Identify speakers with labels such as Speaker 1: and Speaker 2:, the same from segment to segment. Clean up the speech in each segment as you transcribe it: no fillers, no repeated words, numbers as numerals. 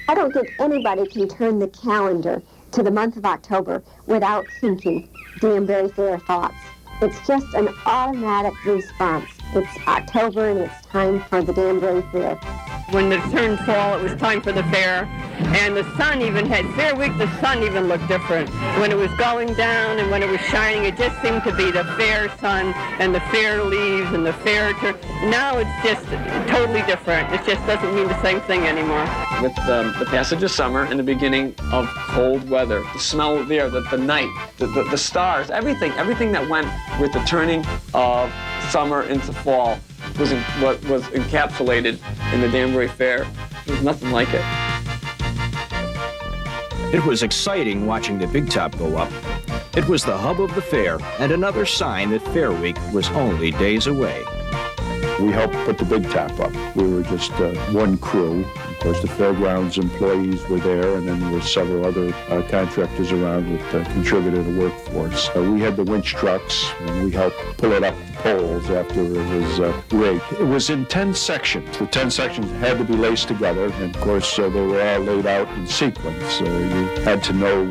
Speaker 1: I don't think anybody can turn the calendar to the month of October without thinking Danbury Fair thoughts. It's just an automatic response. It's October and it's time for the Danbury Fair.
Speaker 2: When it turned fall, it was time for the fair. And the sun even had, Fair Week, the sun even looked different. When it was going down and when it was shining, it just seemed to be the fair sun and the fair leaves and the fair now it's just totally different. It just doesn't mean the same thing anymore.
Speaker 3: With the passage of summer and the beginning of cold weather, the smell of the air, the night, the stars, everything that went with the turning of summer into fall was what was encapsulated in the Danbury Fair. There's nothing like it.
Speaker 4: It was exciting watching the Big Top go up. It was the hub of the fair and another sign that Fair Week was only days away.
Speaker 5: We helped put the Big Top up. We were just one crew. Of course, the fairgrounds employees were there, and then there were several other contractors around that contributed a workforce. We had the winch trucks, and we helped pull it up the poles after it was rigged. It was in 10 sections. The 10 sections had to be laced together, and of course, they were all laid out in sequence. You had to know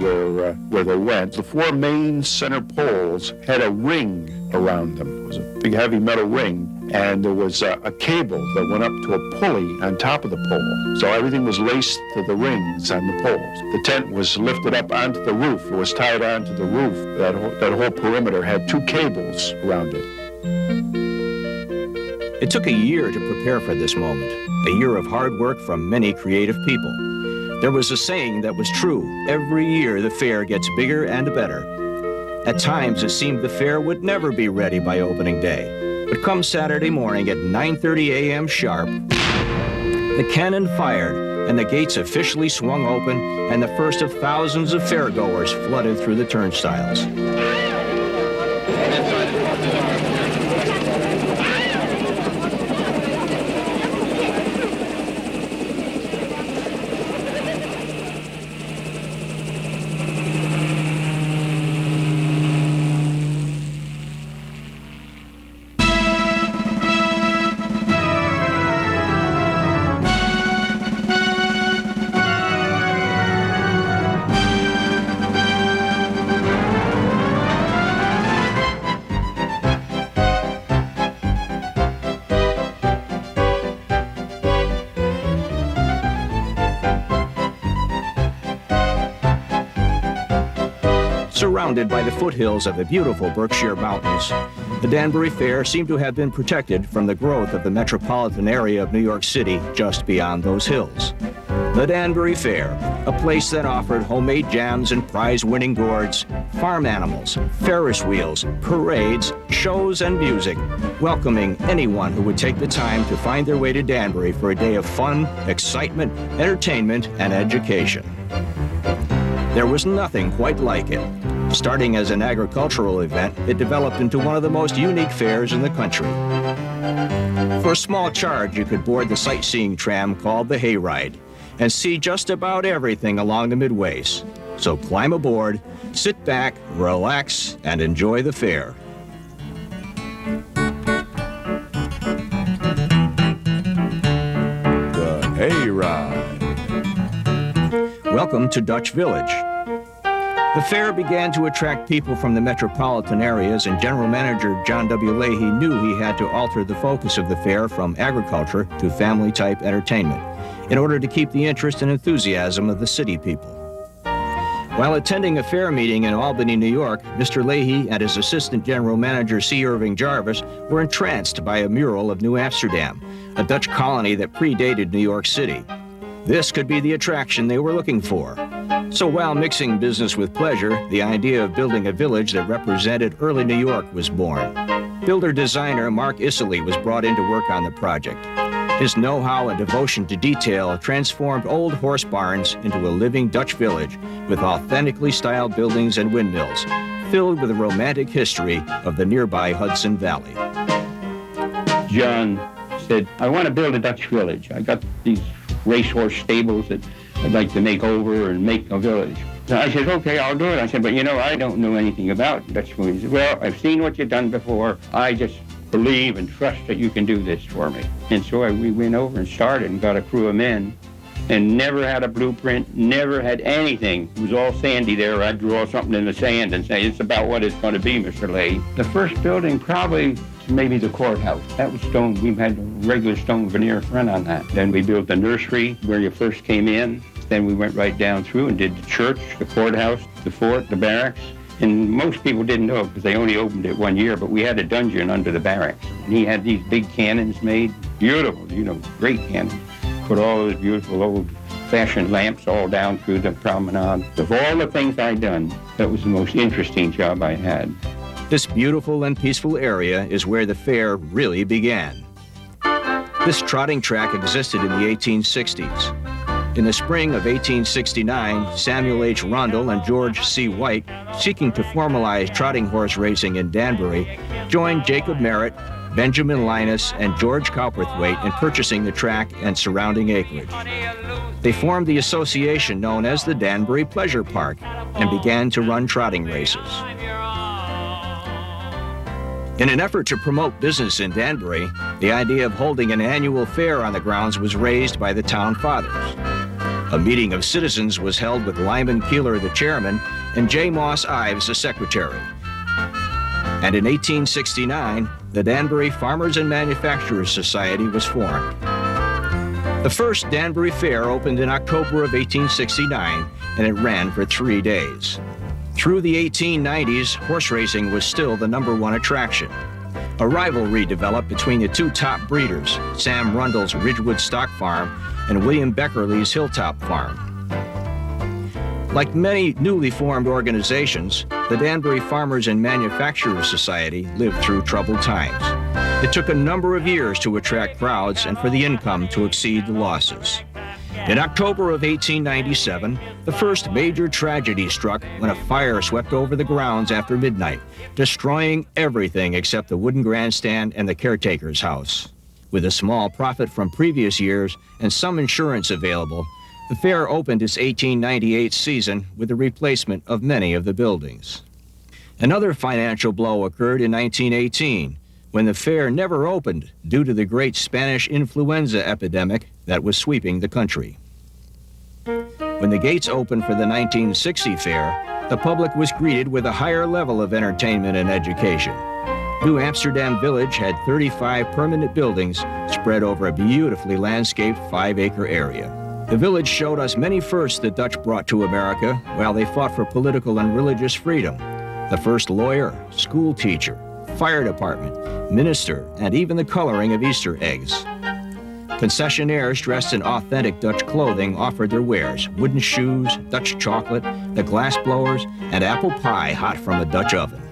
Speaker 5: where they went. The 4 main center poles had a ring around them. It was a big, heavy metal ring. And there was a cable that went up to a pulley on top of the pole. So everything was laced to the rings on the poles. The tent was lifted up onto the roof. It was tied onto the roof. That whole perimeter had 2 cables around it.
Speaker 4: It took a year to prepare for this moment, a year of hard work from many creative people. There was a saying that was true: every year the fair gets bigger and better. At times it seemed the fair would never be ready by opening day. But come Saturday morning at 9:30 a.m. sharp, the cannon fired and the gates officially swung open, and the first of thousands of fairgoers flooded through the turnstiles. Surrounded by the foothills of the beautiful Berkshire Mountains, the Danbury Fair seemed to have been protected from the growth of the metropolitan area of New York City just beyond those hills. The Danbury Fair, a place that offered homemade jams and prize-winning gourds, farm animals, Ferris wheels, parades, shows, and music, welcoming anyone who would take the time to find their way to Danbury for a day of fun, excitement, entertainment, and education. There was nothing quite like it. Starting as an agricultural event, it developed into one of the most unique fairs in the country. For a small charge, you could board the sightseeing tram called the Hayride and see just about everything along the Midways. So climb aboard, sit back, relax, and enjoy the fair.
Speaker 5: The Hayride.
Speaker 4: Welcome to Dutch Village. The fair began to attract people from the metropolitan areas, and General Manager John W. Leahy knew he had to alter the focus of the fair from agriculture to family-type entertainment in order to keep the interest and enthusiasm of the city people. While attending a fair meeting in Albany, New York, Mr. Leahy and his assistant general manager, C. Irving Jarvis, were entranced by a mural of New Amsterdam, a Dutch colony that predated New York City. This could be the attraction they were looking for. So while mixing business with pleasure, the idea of building a village that represented early New York was born. Builder-designer Mark Isserly was brought in to work on the project. His know-how and devotion to detail transformed old horse barns into a living Dutch village with authentically styled buildings and windmills, filled with the romantic history of the nearby Hudson Valley.
Speaker 6: John said, I want to build a Dutch village. I got these racehorse stables that I'd like to make over and make a village. So I said, okay, I'll do it. I said, but you know, I don't know anything about Dutch villages. Well, I've seen what you've done before. I just believe and trust that you can do this for me. And so we went over and started and got a crew of men and never had a blueprint, never had anything. It was all sandy there. I'd draw something in the sand and say, it's about what it's going to be, Mr. Leahy. The first building probably maybe the courthouse. That was stone. We had regular stone veneer front on that. Then we built the nursery where you first came in. Then we went right down through and did the church, the courthouse, the fort, the barracks. And most people didn't know because they only opened it 1 year, but we had a dungeon under the barracks. And he had these big cannons made, beautiful, great cannons. Put all those beautiful old-fashioned lamps all down through the promenade. Of all the things I'd done, that was the most interesting job I had.
Speaker 4: This beautiful and peaceful area is where the fair really began. This trotting track existed in the 1860s. In the spring of 1869, Samuel H. Rundle and George C. White, seeking to formalize trotting horse racing in Danbury, joined Jacob Merritt, Benjamin Linus, and George Cowperthwaite in purchasing the track and surrounding acreage. They formed the association known as the Danbury Pleasure Park and began to run trotting races. In an effort to promote business in Danbury, the idea of holding an annual fair on the grounds was raised by the town fathers. A meeting of citizens was held with Lyman Keeler, the chairman, and J. Moss Ives, the secretary. And in 1869, the Danbury Farmers and Manufacturers Society was formed. The first Danbury Fair opened in October of 1869, and it ran for 3 days. Through the 1890s, horse racing was still the #1 attraction. A rivalry developed between the two top breeders, Sam Rundle's Ridgewood Stock Farm and William Beckerly's Hilltop Farm. Like many newly formed organizations, the Danbury Farmers and Manufacturers Society lived through troubled times. It took a number of years to attract crowds and for the income to exceed the losses. In October of 1897, the first major tragedy struck when a fire swept over the grounds after midnight, destroying everything except the wooden grandstand and the caretaker's house. With a small profit from previous years and some insurance available, the fair opened its 1898 season with the replacement of many of the buildings. Another financial blow occurred in 1918, when the fair never opened due to the great Spanish influenza epidemic that was sweeping the country. When the gates opened for the 1960 fair, the public was greeted with a higher level of entertainment and education. New Amsterdam Village had 35 permanent buildings spread over a beautifully landscaped 5-acre area. The village showed us many firsts the Dutch brought to America while they fought for political and religious freedom. The first lawyer, school teacher, fire department, minister, and even the coloring of Easter eggs. Concessionaires dressed in authentic Dutch clothing offered their wares, wooden shoes, Dutch chocolate, the glass blowers, and apple pie hot from a Dutch oven.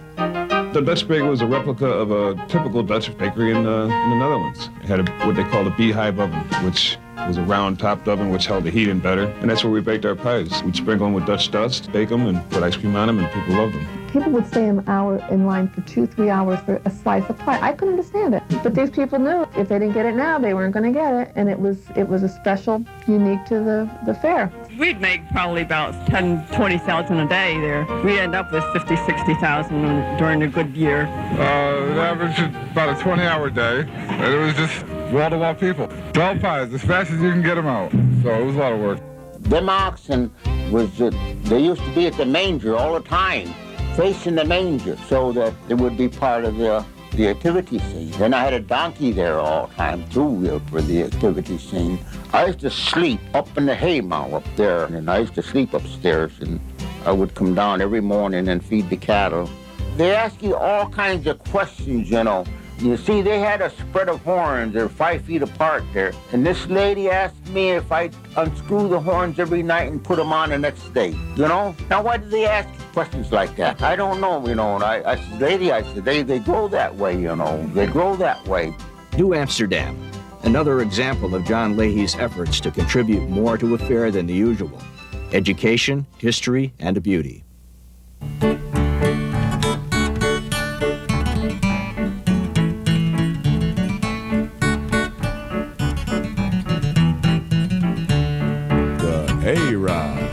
Speaker 7: The Dutch bakery was a replica of a typical Dutch bakery in the Netherlands. It had what they called a beehive oven, which was a round-topped oven which held the heat in better, and that's where we baked our pies. We'd sprinkle them with Dutch dust, bake them, and put ice cream on them, and people loved them.
Speaker 8: People would stay an hour in line for 2-3 hours for a slice of pie. I couldn't understand it. But these people knew if they didn't get it now, they weren't going to get it. And it was a special, unique to the fair.
Speaker 2: We'd make probably about 10, 20,000 a day there. We'd end up with 50, 60,000 during a good year.
Speaker 9: It averaged about a 20-hour day. And it was just wall-to-wall people. 12 pies, as fast as you can get them out. So it was a lot of work.
Speaker 10: Them oxen they used to be at the manger all the time, facing the manger, so that it would be part of the activity scene. Then I had a donkey there all the time, too, for the activity scene. I used to sleep up in the haymow up there, and I used to sleep upstairs, and I would come down every morning and feed the cattle. They ask you all kinds of questions, You see, they had a spread of horns. They're 5 feet apart there. And this lady asked me if I'd unscrew the horns every night and put them on the next day. Now, why do they ask questions like that? I don't know, And I said, lady, they grow that way, They grow that way.
Speaker 4: New Amsterdam, another example of John Leahy's efforts to contribute more to a fair than the usual. Education, history, and beauty.
Speaker 9: Hayride.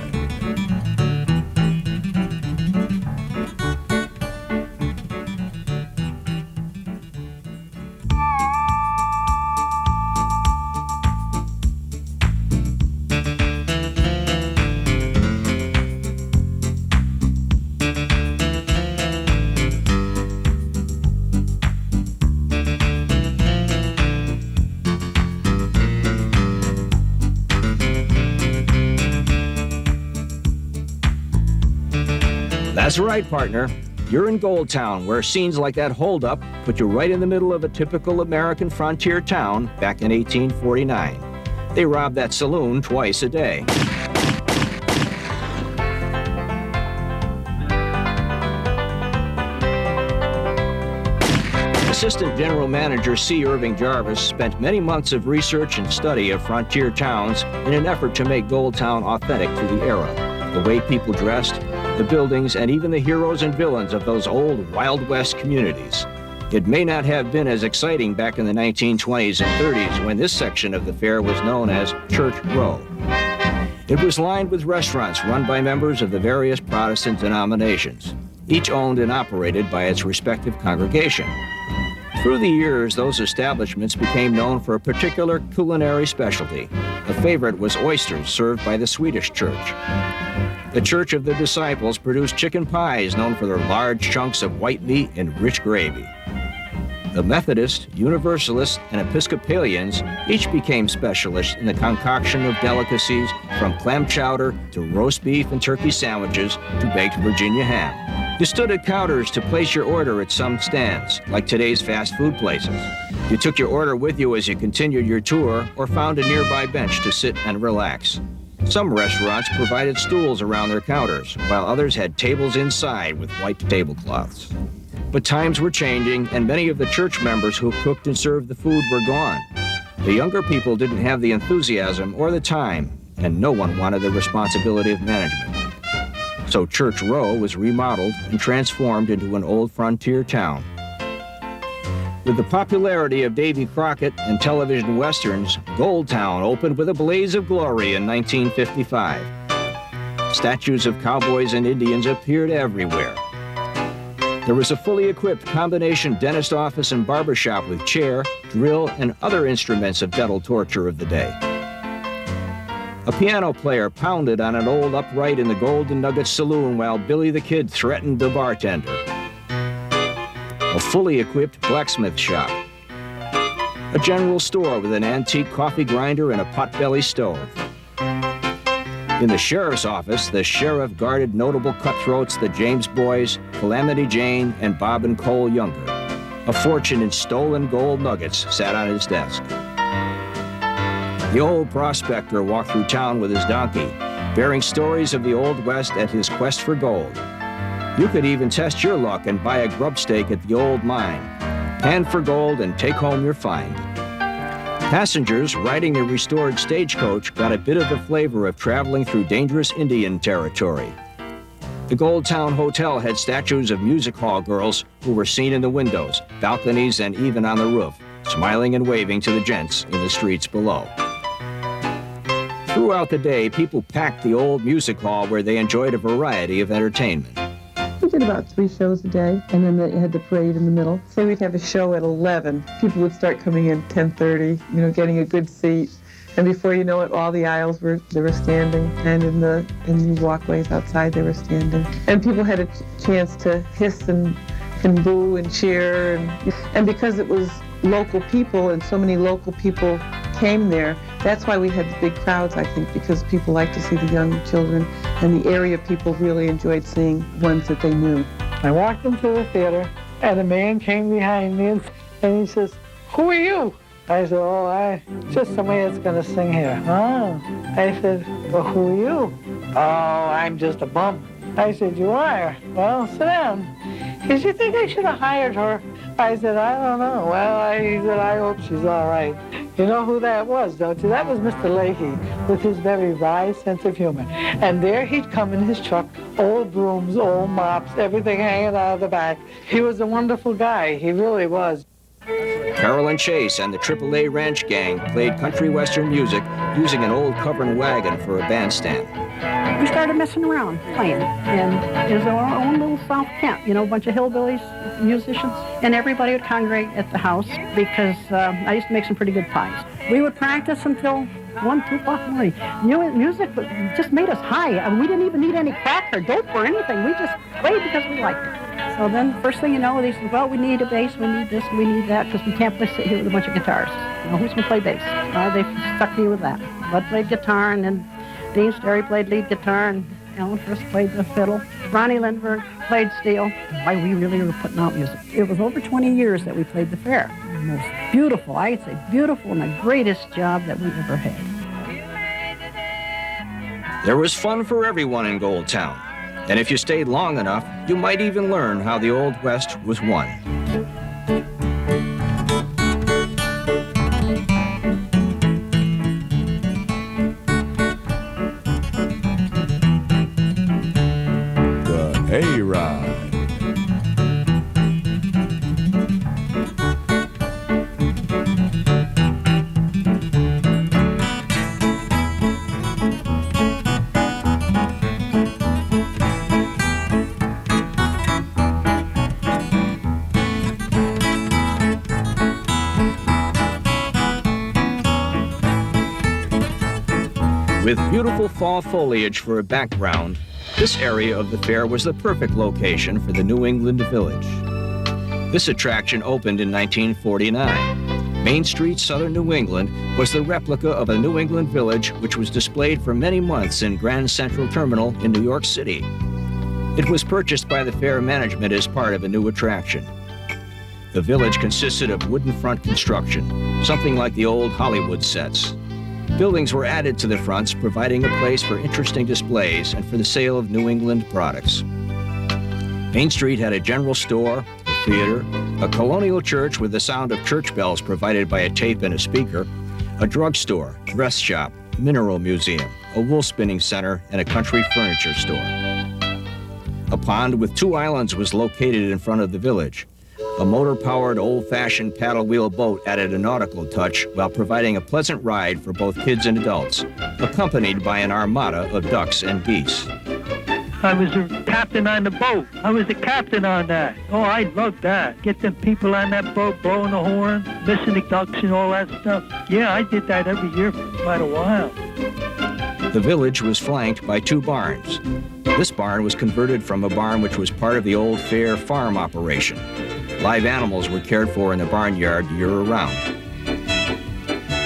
Speaker 4: That's right, partner. You're in Gold Town, where scenes like that holdup put you right in the middle of a typical American frontier town back in 1849. They robbed that saloon twice a day. Assistant General Manager C. Irving Jarvis spent many months of research and study of frontier towns in an effort to make Gold Town authentic to the era. The way people dressed, the buildings, and even the heroes and villains of those old Wild West communities. It may not have been as exciting back in the 1920s and 30s when this section of the fair was known as Church Row. It was lined with restaurants run by members of the various Protestant denominations, each owned and operated by its respective congregation. Through the years, those establishments became known for a particular culinary specialty. A favorite was oysters served by the Swedish Church. The Church of the Disciples produced chicken pies known for their large chunks of white meat and rich gravy. The Methodists, Universalists, and Episcopalians each became specialists in the concoction of delicacies from clam chowder to roast beef and turkey sandwiches to baked Virginia ham. You stood at counters to place your order at some stands, like today's fast food places. You took your order with you as you continued your tour or found a nearby bench to sit and relax. Some restaurants provided stools around their counters, while others had tables inside with white tablecloths. But times were changing, and many of the church members who cooked and served the food were gone. The younger people didn't have the enthusiasm or the time, and no one wanted the responsibility of management. So Church Row was remodeled and transformed into an old frontier town. With the popularity of Davy Crockett and television westerns, Gold Town opened with a blaze of glory in 1955. Statues of cowboys and Indians appeared everywhere. There was a fully equipped combination dentist office and barbershop with chair, drill, and other instruments of dental torture of the day. A piano player pounded on an old upright in the Golden Nugget Saloon while Billy the Kid threatened the bartender. A fully equipped blacksmith shop. A general store with an antique coffee grinder and a potbelly stove. In the sheriff's office, the sheriff guarded notable cutthroats, the James Boys, Calamity Jane, and Bob and Cole Younger. A fortune in stolen gold nuggets sat on his desk. The old prospector walked through town with his donkey, bearing stories of the Old West and his quest for gold. You could even test your luck and buy a grub stake at the old mine, pan for gold and take home your find. Passengers riding the restored stagecoach got a bit of the flavor of traveling through dangerous Indian territory. The Gold Town Hotel had statues of music hall girls who were seen in the windows, balconies, and even on the roof, smiling and waving to the gents in the streets below. Throughout the day, people packed the old music hall where they enjoyed a variety of entertainment.
Speaker 8: We did about 3 shows a day, and then they had the parade in the middle. Say we'd have a show at 11. People would start coming in 10:30, getting a good seat. And before you know it, all the aisles were standing, and in the walkways outside they were standing. And people had a chance to hiss and boo and cheer. And because it was local people and so many local people came there, that's why we had the big crowds, I think, because people liked to see the young children, and the area people really enjoyed seeing ones that they knew.
Speaker 11: I walked into the theater, and a man came behind me, and he says, "Who are you?" I said, "Oh, just somebody that's going to sing here." "Oh." I said, "Well, who are you?" "Oh, I'm just a bum." I said, "You are? Well, sit down." He said, "You think I should have hired her?" I said, "I don't know." Well, he said, "I hope she's all right." You know who that was, don't you? That was Mr. Leahy with his very wry sense of humor. And there he'd come in his truck, old brooms, old mops, everything hanging out of the back. He was a wonderful guy. He really was.
Speaker 4: Carolyn Chase and the AAA Ranch Gang played country western music using an old covered wagon for a bandstand.
Speaker 12: We started messing around, playing, and it was our own little South camp, a bunch of hillbillies, musicians, and everybody would congregate at the house because I used to make some pretty good pies. We would practice until 1, 2 o'clock in the morning. Music just made us high. I mean, we didn't even need any crack or dope or anything. We just played because we liked it. So then, first thing you know, they said, "Well, we need a bass, we need this, we need that, because we can't sit here with a bunch of guitarists. Who's going to play bass?" They stuck me with that. Bud played guitar, and then Dean Sterry played lead guitar, and Alan first played the fiddle. Ronnie Lindbergh played steel. Why we really were putting out music. It was over 20 years that we played the fair. The most beautiful, I'd say beautiful, and the greatest job that we've ever had.
Speaker 4: There was fun for everyone in Gold Town. And if you stayed long enough, you might even learn how the Old West was won.
Speaker 13: The Hayride.
Speaker 4: With beautiful fall foliage for a background, this area of the fair was the perfect location for the New England Village. This attraction opened in 1949. Main Street, Southern New England, was the replica of a New England village which was displayed for many months in Grand Central Terminal in New York City. It was purchased by the fair management as part of a new attraction. The village consisted of wooden front construction, something like the old Hollywood sets. Buildings were added to the fronts, providing a place for interesting displays and for the sale of New England products. Main Street had a general store, a theater, a colonial church with the sound of church bells provided by a tape and a speaker, a drugstore, dress shop, mineral museum, a wool spinning center, and a country furniture store. A pond with 2 islands was located in front of the village. A motor-powered, old-fashioned paddle wheel boat added a nautical touch while providing a pleasant ride for both kids and adults, accompanied by an armada of ducks and geese.
Speaker 11: I was a captain on the boat. I was the captain on that. Oh, I loved that. Get them people on that boat blowing the horn, missing the ducks and all that stuff. Yeah, I did that every year for quite a while.
Speaker 4: The village was flanked by 2 barns. This barn was converted from a barn which was part of the old fair farm operation. Live animals were cared for in the barnyard year-round.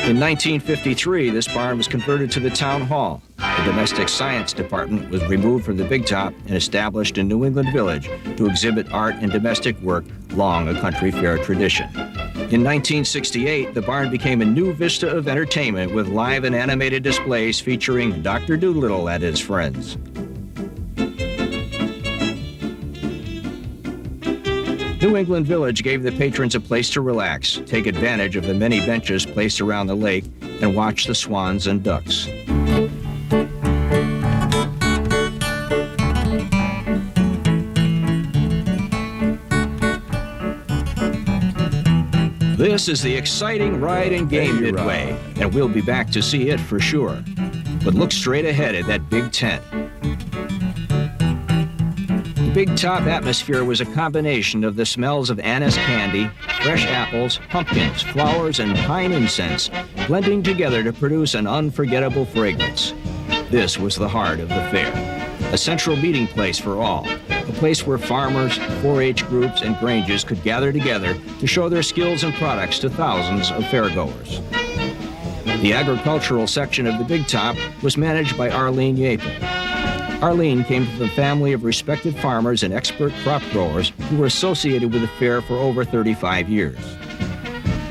Speaker 4: In 1953, this barn was converted to the town hall. The domestic science department was removed from the Big Top and established in New England Village to exhibit art and domestic work, long a country fair tradition. In 1968, the barn became a new vista of entertainment with live and animated displays featuring Dr. Dolittle and his friends. New England Village gave the patrons a place to relax, take advantage of the many benches placed around the lake, and watch the swans and ducks. This is the exciting Ride and Game Midway, and we'll be back to see it for sure. But look straight ahead at that big tent. The Big Top atmosphere was a combination of the smells of anise candy, fresh apples, pumpkins, flowers, and pine incense, blending together to produce an unforgettable fragrance. This was the heart of the fair, a central meeting place for all, a place where farmers, 4-H groups, and granges could gather together to show their skills and products to thousands of fairgoers. The agricultural section of the Big Top was managed by Arlene Yapel. Arlene came from a family of respected farmers and expert crop growers who were associated with the fair for over 35 years.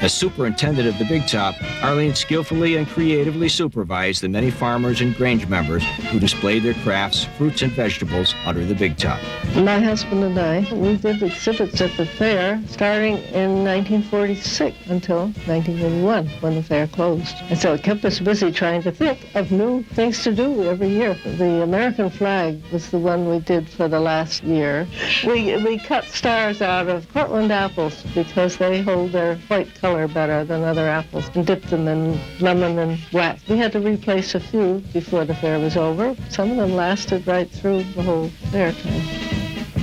Speaker 4: As superintendent of the Big Top, Arlene skillfully and creatively supervised the many farmers and grange members who displayed their crafts, fruits, and vegetables under the Big Top.
Speaker 11: My husband and I, we did exhibits at the fair starting in 1946 until 1981 when the fair closed. And so it kept us busy trying to think of new things to do every year. The American flag was the one we did for the last year. We cut stars out of Cortland apples because they hold their white color better than other apples and dipped them in lemon and wax. We had to replace a few before the fair was over. Some of them lasted right through the whole fair time.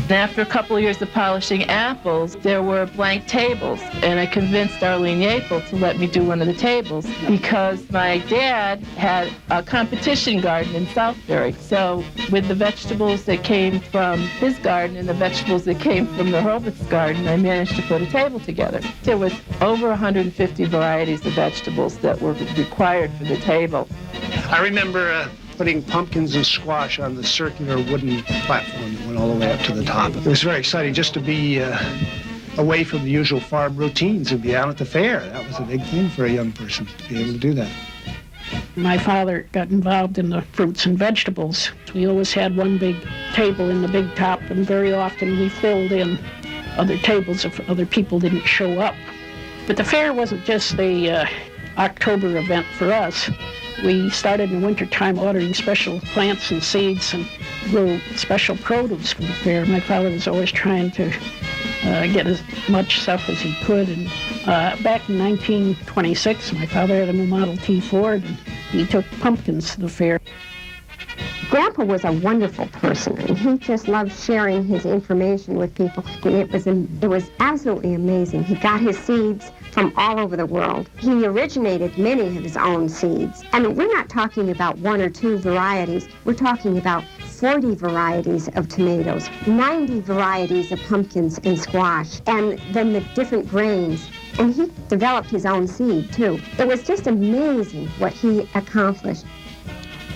Speaker 14: After a couple of years of polishing apples, there were blank tables, and I convinced Arlene Yapel to let me do one of the tables because my dad had a competition garden in Southbury. So with the vegetables that came from his garden and the vegetables that came from the Hurwitz's garden, I managed to put a table together. There was over 150 varieties of vegetables that were required for the table.
Speaker 15: I remember putting pumpkins and squash on the circular wooden platform that went all the way up to the top. It was very exciting just to be away from the usual farm routines and be out at the fair. That was a big thing for a young person to be able to do that.
Speaker 16: My father got involved in the fruits and vegetables. We always had one big table in the big top, and very often we filled in other tables if other people didn't show up. But the fair wasn't just the October event for us. We started in the wintertime ordering special plants and seeds and grow special produce for the fair. My father was always trying to get as much stuff as he could. And back in 1926, my father had a new Model T Ford, and he took pumpkins to the fair.
Speaker 1: Grandpa was a wonderful person, and he just loved sharing his information with people. And it was absolutely amazing. He got his seeds from all over the world. He originated many of his own seeds. I mean, we're not talking about 1 or 2 varieties. We're talking about 40 varieties of tomatoes, 90 varieties of pumpkins and squash, and then the different grains. And he developed his own seed, too. It was just amazing what he accomplished.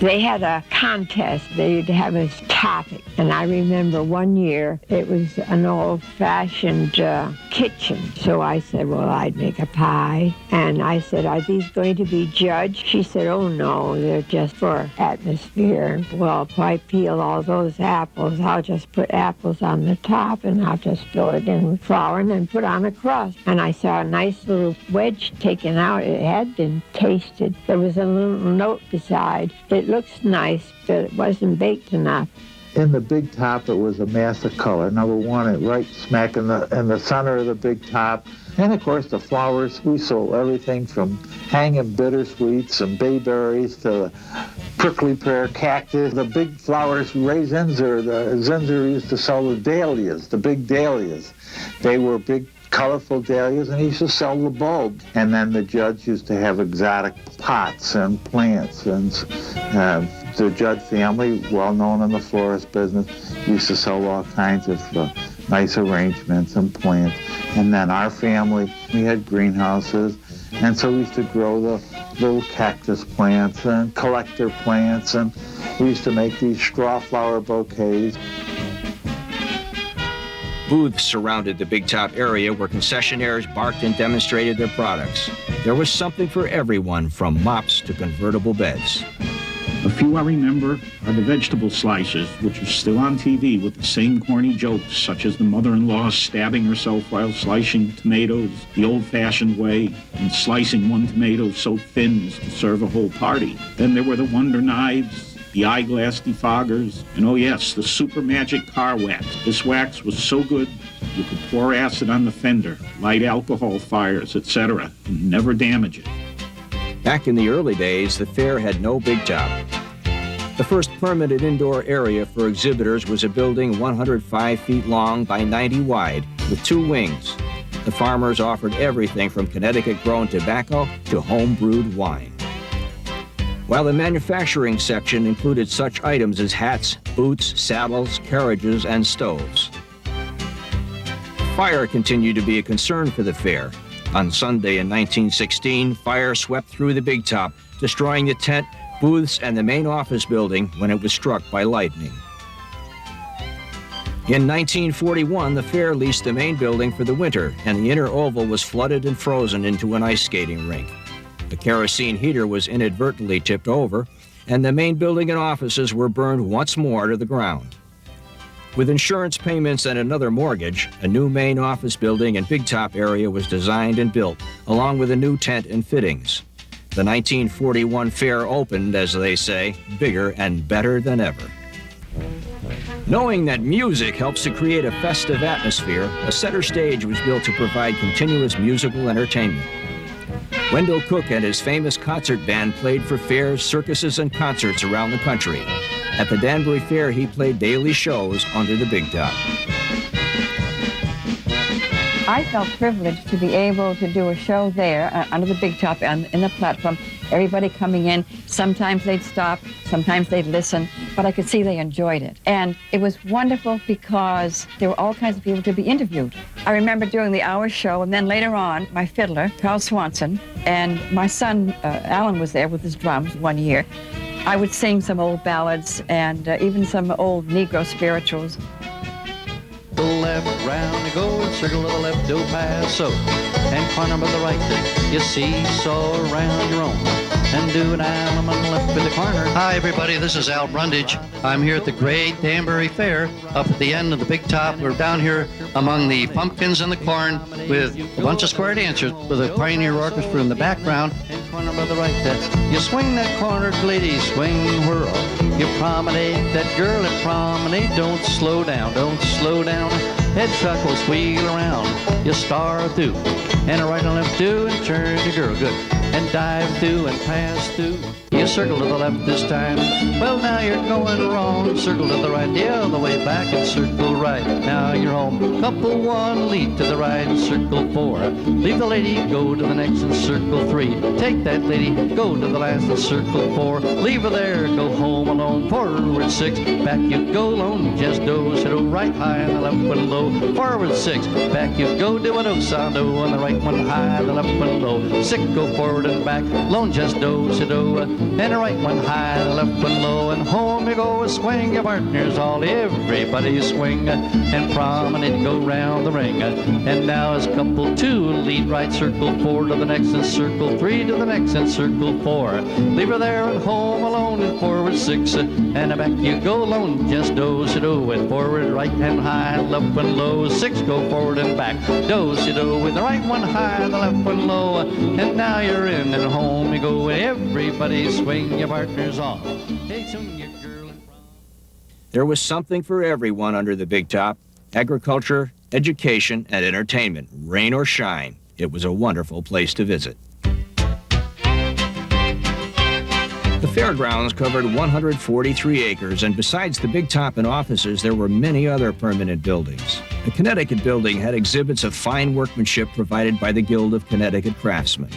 Speaker 17: They had a contest. They'd have a topic. And I remember one year, it was an old-fashioned kitchen. So I said, well, I'd make a pie. And I said, are these going to be judged? She said, oh, no, they're just for atmosphere. Well, if I peel all those apples, I'll just put apples on the top, and I'll just fill it in with flour and then put on a crust. And I saw a nice little wedge taken out. It had been tasted. There was a little note beside. It looks nice, but it wasn't baked enough.
Speaker 18: In the big top, it was a mass of color. Number one, it right smack in the center of the big top. And of course, the flowers, we sold everything from hanging bittersweets and bayberries to the prickly pear cactus. The big flowers, Ray Zinzer, the Zinzer used to sell the dahlias, the big dahlias. They were big, colorful dahlias, and he used to sell the bulb. And then the Judds used to have exotic pots and plants. And the Judd family, well known in the florist business, used to sell all kinds of nice arrangements and plants. And then our family, we had greenhouses, and so we used to grow the little cactus plants and collector plants, and we used to make these straw flower bouquets.
Speaker 4: Booths surrounded the Big Top area where concessionaires barked and demonstrated their products. There was something for everyone, from mops to convertible beds.
Speaker 19: A few I remember are the vegetable slicers, which are still on TV with the same corny jokes, such as the mother-in-law stabbing herself while slicing tomatoes the old-fashioned way and slicing one tomato so thin as to serve a whole party. Then there were the Wonder Knives, the eyeglass defoggers, and oh yes, the super magic car wax. This wax was so good you could pour acid on the fender, light alcohol fires, etc., and never damage it.
Speaker 4: Back in the early days, the fair had no Big Top. The first permanent indoor area for exhibitors was a building 105 feet long by 90 wide with 2 wings. The farmers offered everything from Connecticut-grown tobacco to home-brewed wine. While the manufacturing section included such items as hats, boots, saddles, carriages, and stoves. Fire continued to be a concern for the fair. On Sunday in 1916, fire swept through the Big Top, destroying the tent, booths, and the main office building when it was struck by lightning. In 1941, the fair leased the main building for the winter, and the inner oval was flooded and frozen into an ice skating rink. The kerosene heater was inadvertently tipped over, and the main building and offices were burned once more to the ground. With insurance payments and another mortgage, a new main office building and Big Top area was designed and built, along with a new tent and fittings. The 1941 fair opened, as they say, bigger and better than ever. Knowing that music helps to create a festive atmosphere, a center stage was built to provide continuous musical entertainment. Wendell Cook and his famous concert band played for fairs, circuses, and concerts around the country. At the Danbury Fair, he played daily shows under the Big Top.
Speaker 20: I felt privileged to be able to do a show there under the Big Top in the platform. Everybody coming in, sometimes they'd stop, sometimes they'd listen, but I could see they enjoyed it. And it was wonderful because there were all kinds of people to be interviewed. I remember doing the hour show, and then later on, my fiddler, Carl Swanson, and my son, Alan, was there with his drums one year. I would sing some old ballads and even some old Negro spirituals.
Speaker 21: To the left, round you go, and circle to the left, do pass so. And corner by the right, you seesaw around your own. And do an element left in the corner. Hi, everybody, this is Al Brundage. I'm here at the Great Danbury Fair, up at the end of the Big Top. We're down here among the pumpkins and the corn with a bunch of square dancers with a Pioneer Orchestra in the background. And corner by the right, you swing that corner, lady, swing, whirl. You promenade that girl at promenade. Don't slow down, don't slow down. Head chuckles, wheel around. You star through, and a right and left do, and turn your girl good. And dive through and pass through. You circle to the left this time. Well, now you're going wrong. Circle to the right the other way back and circle right. Now you're home. Couple one, lead to the right and circle 4. Leave the lady, go to the next and circle 3. Take that lady, go to the last and circle 4. Leave her there, go home alone. Forward 6, back you go alone. Just do, so right high and the left one low. Forward 6, back you go, do a do, sound do, on the right one high, the left one low. 6, go forward and back, lone just do, so do, and the right one high, the left one low, and home you go, swing your partners, all everybody swing, and promenade, go round the ring, and now is couple 2, lead right, circle 4 to the next, and circle 3 to the next, and circle 4, leave her there, and home alone, and forward 6, and back you go alone, just do, so do, and forward, right hand high, left one low, 6, go forward and back, do, so do, with the right one high, the left one low, and now you're in, and home you go, and everybody swing your partners on. Hey, swing your girl in front.
Speaker 4: There was something for everyone under the Big Top: agriculture, education, and entertainment. Rain or shine, it was a wonderful place to visit. The fairgrounds covered 143 acres, and besides the Big Top and offices, there were many other permanent buildings. The Connecticut Building had exhibits of fine workmanship provided by the Guild of Connecticut Craftsmen.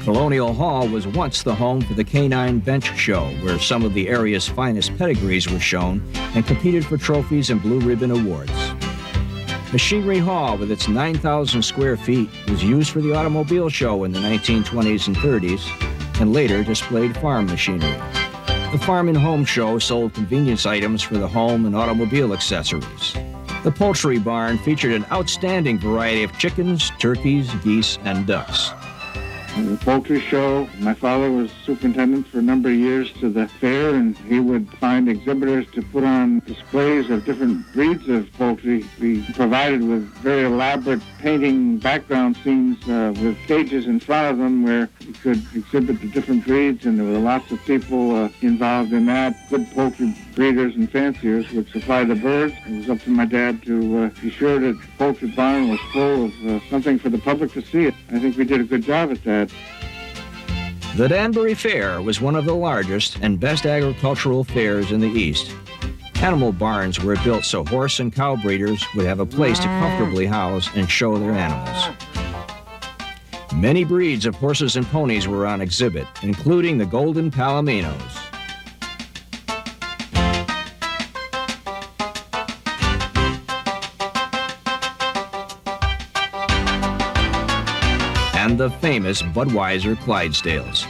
Speaker 4: Colonial Hall was once the home for the Canine Bench Show, where some of the area's finest pedigrees were shown and competed for trophies and blue ribbon awards. Machinery Hall, with its 9,000 square feet, was used for the automobile show in the 1920s and 30s, and later displayed farm machinery. The Farm and Home Show sold convenience items for the home and automobile accessories. The Poultry Barn featured an outstanding variety of chickens, turkeys, geese, and ducks.
Speaker 22: The poultry show, my father was superintendent for a number of years to the fair, and he would find exhibitors to put on displays of different breeds of poultry. We provided with very elaborate painting background scenes with stages in front of them where you could exhibit the different breeds, and there were lots of people involved in that. Good poultry breeders and fanciers would supply the birds. It was up to my dad to be sure that the poultry barn was full of something for the public to see. I think we did a good job at that.
Speaker 4: The Danbury Fair was one of the largest and best agricultural fairs in the East. Animal barns were built so horse and cow breeders would have a place to comfortably house and show their animals. Many breeds of horses and ponies were on exhibit, including the Golden Palominos. And the famous Budweiser Clydesdales.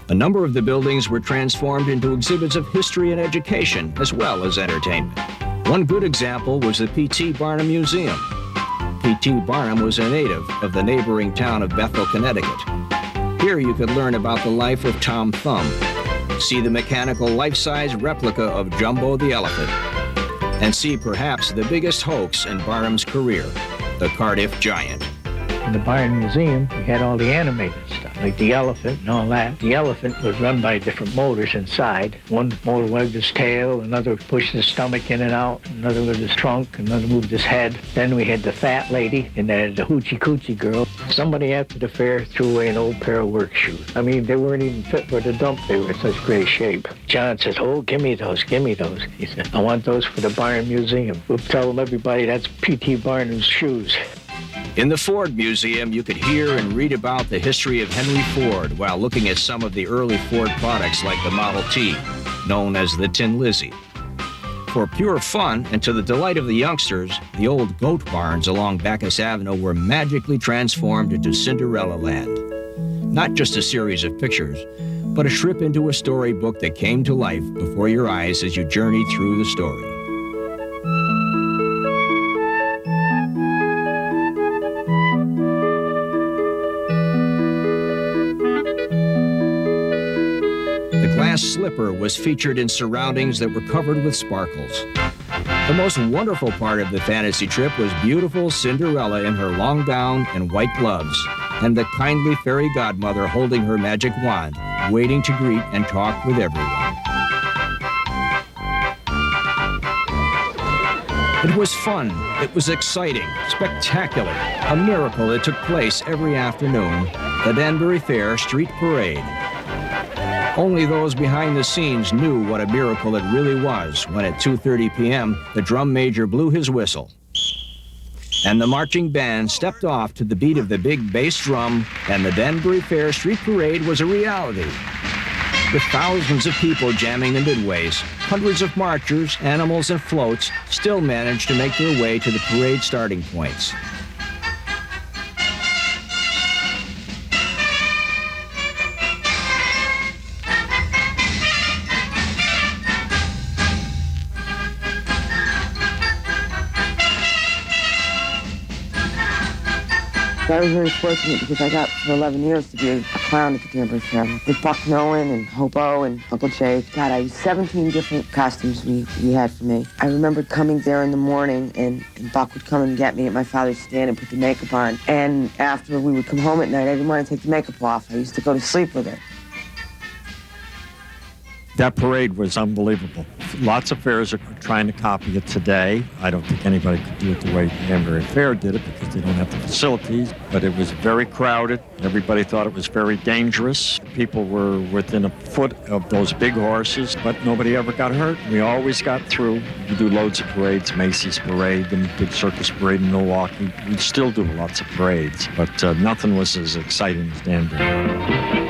Speaker 4: A number of the buildings were transformed into exhibits of history and education, as well as entertainment. One good example was the P.T. Barnum Museum. P.T. Barnum was a native of the neighboring town of Bethel, Connecticut. Here you could learn about the life of Tom Thumb, see the mechanical life-size replica of Jumbo the elephant, and see perhaps the biggest hoax in Barnum's career, the Cardiff Giant.
Speaker 23: In the Barnum Museum, we had all the animated stuff, like the elephant and all that. The elephant was run by different motors inside. One motor wagged his tail, another pushed his stomach in and out, another with his trunk, another moved his head. Then we had the fat lady, and then the hoochie coochie girl. Somebody after the fair threw away an old pair of work shoes. I mean, they weren't even fit for the dump. They were in such great shape. John says, "Oh, give me those, give me those." He said, "I want those for the Barnum Museum." We'll tell them everybody that's P.T. Barnum's shoes.
Speaker 4: In the Ford Museum, you could hear and read about the history of Henry Ford while looking at some of the early Ford products like the Model T, known as the Tin Lizzie. For pure fun and to the delight of the youngsters, the old goat barns along Bacchus Avenue were magically transformed into Cinderella Land. Not just a series of pictures, but a trip into a storybook that came to life before your eyes as you journeyed through the story. The glass slipper was featured in surroundings that were covered with sparkles. The most wonderful part of the fantasy trip was beautiful Cinderella in her long gown and white gloves, and the kindly fairy godmother holding her magic wand, waiting to greet and talk with everyone. It was fun, it was exciting, spectacular, a miracle that took place every afternoon, the Danbury Fair Street Parade. Only those behind the scenes knew what a miracle it really was when at 2:30 p.m. the drum major blew his whistle. And the marching band stepped off to the beat of the big bass drum, and the Danbury Fair Street Parade was a reality. With thousands of people jamming the midways, hundreds of marchers, animals, and floats still managed to make their way to the parade starting points.
Speaker 3: I was very fortunate because I got for 11 years to be a clown at the Danbury Fair with Buck Nolan and Hobo and Uncle Jake. God, I was 17 different costumes we had for me. I remember coming there in the morning and Buck would come and get me at my father's stand and put the makeup on. And after we would come home at night, I didn't want to take the makeup off. I used to go to sleep with it.
Speaker 5: That parade was unbelievable. Lots of fairs are trying to copy it today. I don't think anybody could do it the way Danbury Fair did it because they don't have the facilities, but it was very crowded. Everybody thought it was very dangerous. People were within a foot of those big horses, but nobody ever got hurt. We always got through. We do loads of parades, Macy's Parade, the big circus parade in Milwaukee. We still do lots of parades, but nothing was as exciting as Danbury.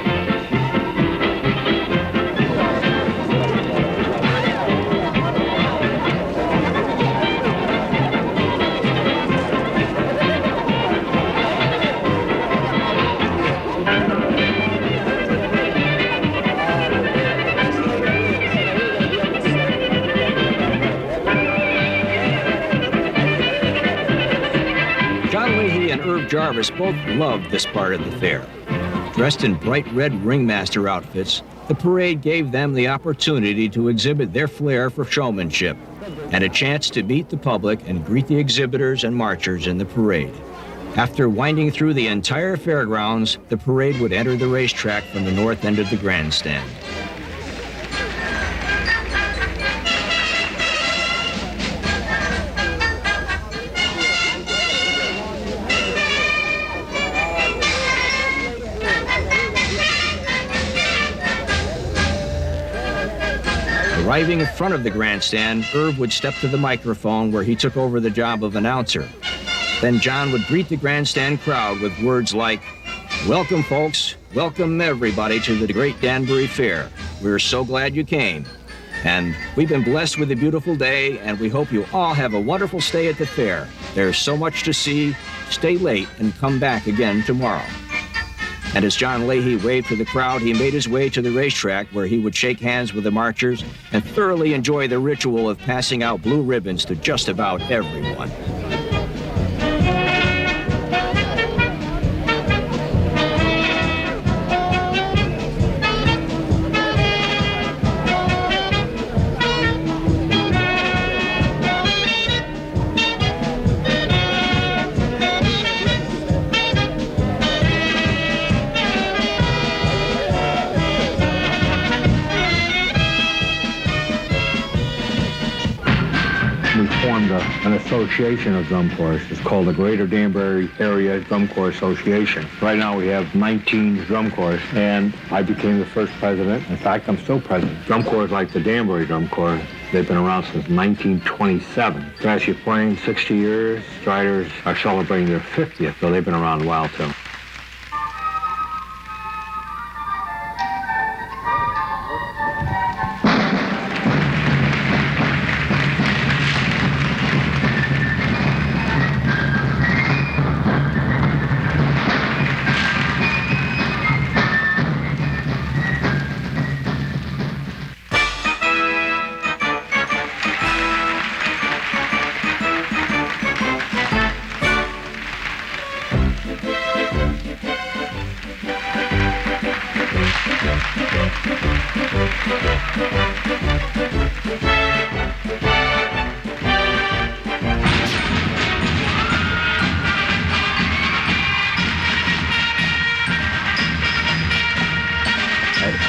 Speaker 4: Jarvis both loved this part of the fair. Dressed in bright red ringmaster outfits, the parade gave them the opportunity to exhibit their flair for showmanship and a chance to meet the public and greet the exhibitors and marchers in the parade. After winding through the entire fairgrounds, the parade would enter the racetrack from the north end of the grandstand. Arriving in front of the grandstand, Irv would step to the microphone where he took over the job of announcer. Then John would greet the grandstand crowd with words like, "Welcome, folks. Welcome, everybody, to the great Danbury Fair. We're so glad you came. And we've been blessed with a beautiful day, and we hope you all have a wonderful stay at the fair. There's so much to see. Stay late and come back again tomorrow." And as John Leahy waved to the crowd, he made his way to the racetrack where he would shake hands with the marchers and thoroughly enjoy the ritual of passing out blue ribbons to just about everyone.
Speaker 6: An association of drum corps. It's called the Greater Danbury Area Drum Corps Association. Right now we have 19 drum corps, and I became the first president. In fact, I'm still president. Drum corps like the Danbury Drum Corps, they've been around since 1927. Grassy Plains, 60 years. Striders are celebrating their 50th, so they've been around a while too.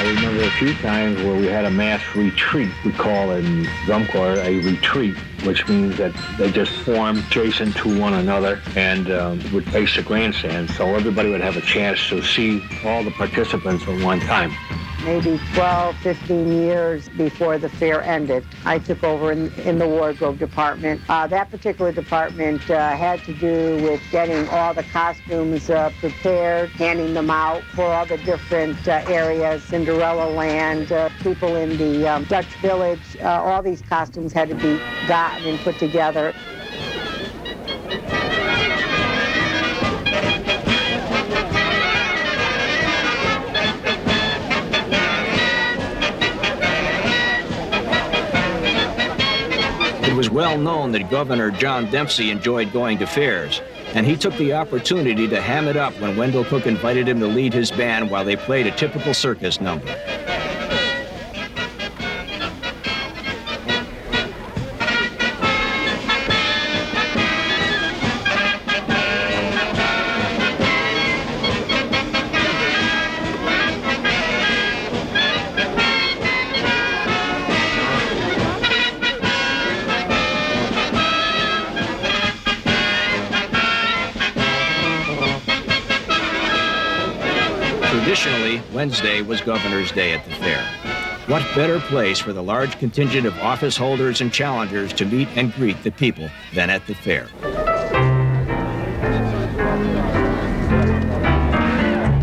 Speaker 6: I remember a few times where we had a mass retreat. We call it in drum corps a retreat, which means that they just form adjacent to one another and would face the grandstand, so everybody would have a chance to see all the participants at one time.
Speaker 2: Maybe 12, 15 years before the fair ended, I took over in the wardrobe department. That particular department had to do with getting all the costumes prepared, handing them out for all the different areas, Cinderella Land, people in the Dutch Village. All these costumes had to be gotten and put together.
Speaker 4: It was well known that Governor John Dempsey enjoyed going to fairs, and he took the opportunity to ham it up when Wendell Cook invited him to lead his band while they played a typical circus number. Traditionally, Wednesday was Governor's Day at the fair. What better place for the large contingent of office holders and challengers to meet and greet the people than at the fair?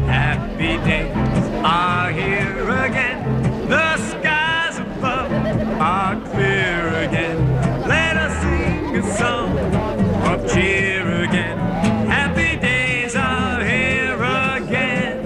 Speaker 7: Happy days are here again. The skies above are clear again. Let us sing a song of cheer again. Happy days are here again.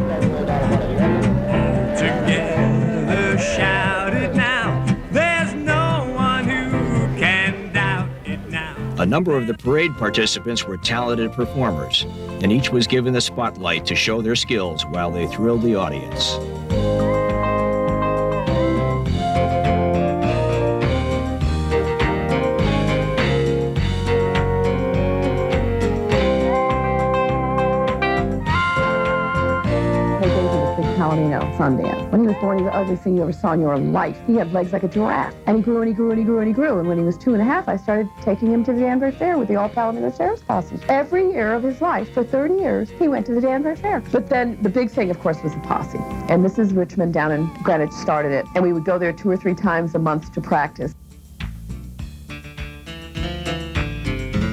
Speaker 7: All together shout it now. There's no one who can doubt it now.
Speaker 4: A number of the parade participants were talented performers, and each was given the spotlight to show their skills while they thrilled the audience.
Speaker 10: Palomino, Sundance. When he was born, he was the ugliest thing you ever saw in your life. He had legs like a giraffe. And he grew and he grew and he grew and he grew. And when he was 2.5, I started taking him to the Danbury Fair with the all Palomino Sheriff's costumes. Every year of his life, for 30 years, he went to the Danbury Fair. But then the big thing, of course, was the posse. And Mrs. Richmond down in Greenwich started it. And we would go there 2 or 3 times a month to practice.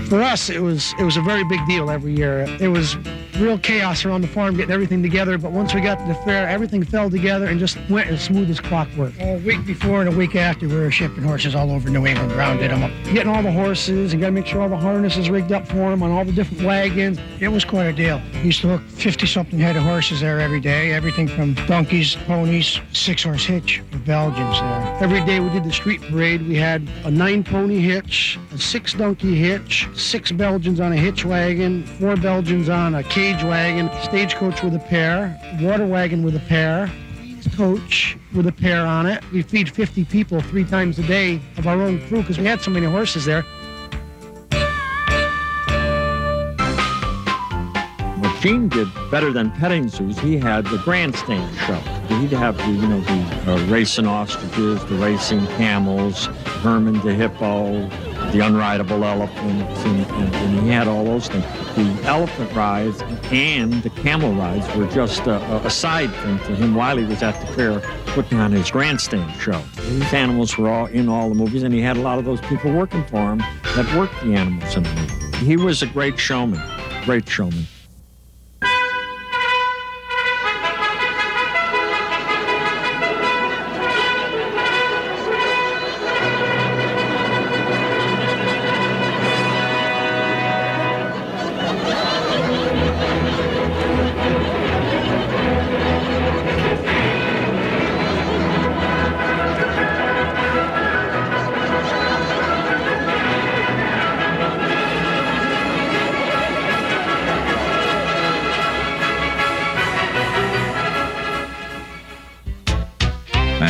Speaker 15: For us, it was a very big deal every year. It was real chaos around the farm getting everything together, but once we got to the fair, everything fell together and just went as smooth as clockwork. A week before and a week after, we were shipping horses all over New England, rounded them up. Getting all the horses, you got to make sure all the harness is rigged up for them on all the different wagons. It was quite a deal. We used to hook 50-something head of horses there every day, everything from donkeys, ponies, 6-horse hitch for Belgians there. Every day we did the street parade, we had a 9-pony hitch, a 6-donkey hitch, 6 Belgians on a hitch wagon, 4 Belgians on a cage wagon, stagecoach with a pair, water wagon with a pair, coach with a pair on it. We feed 50 people 3 times a day of our own crew because we had so many horses there.
Speaker 5: What Gene did better than petting zoos, he had the grandstand show. He'd have the racing ostriches, the racing camels, Herman the hippo, the unrideable elephants, and he had all those things. The elephant rides and the camel rides were just a side thing to him while he was at the fair putting on his grandstand show. These animals were all in all the movies, and he had a lot of those people working for him that worked the animals in the movie. He was a great showman, great showman.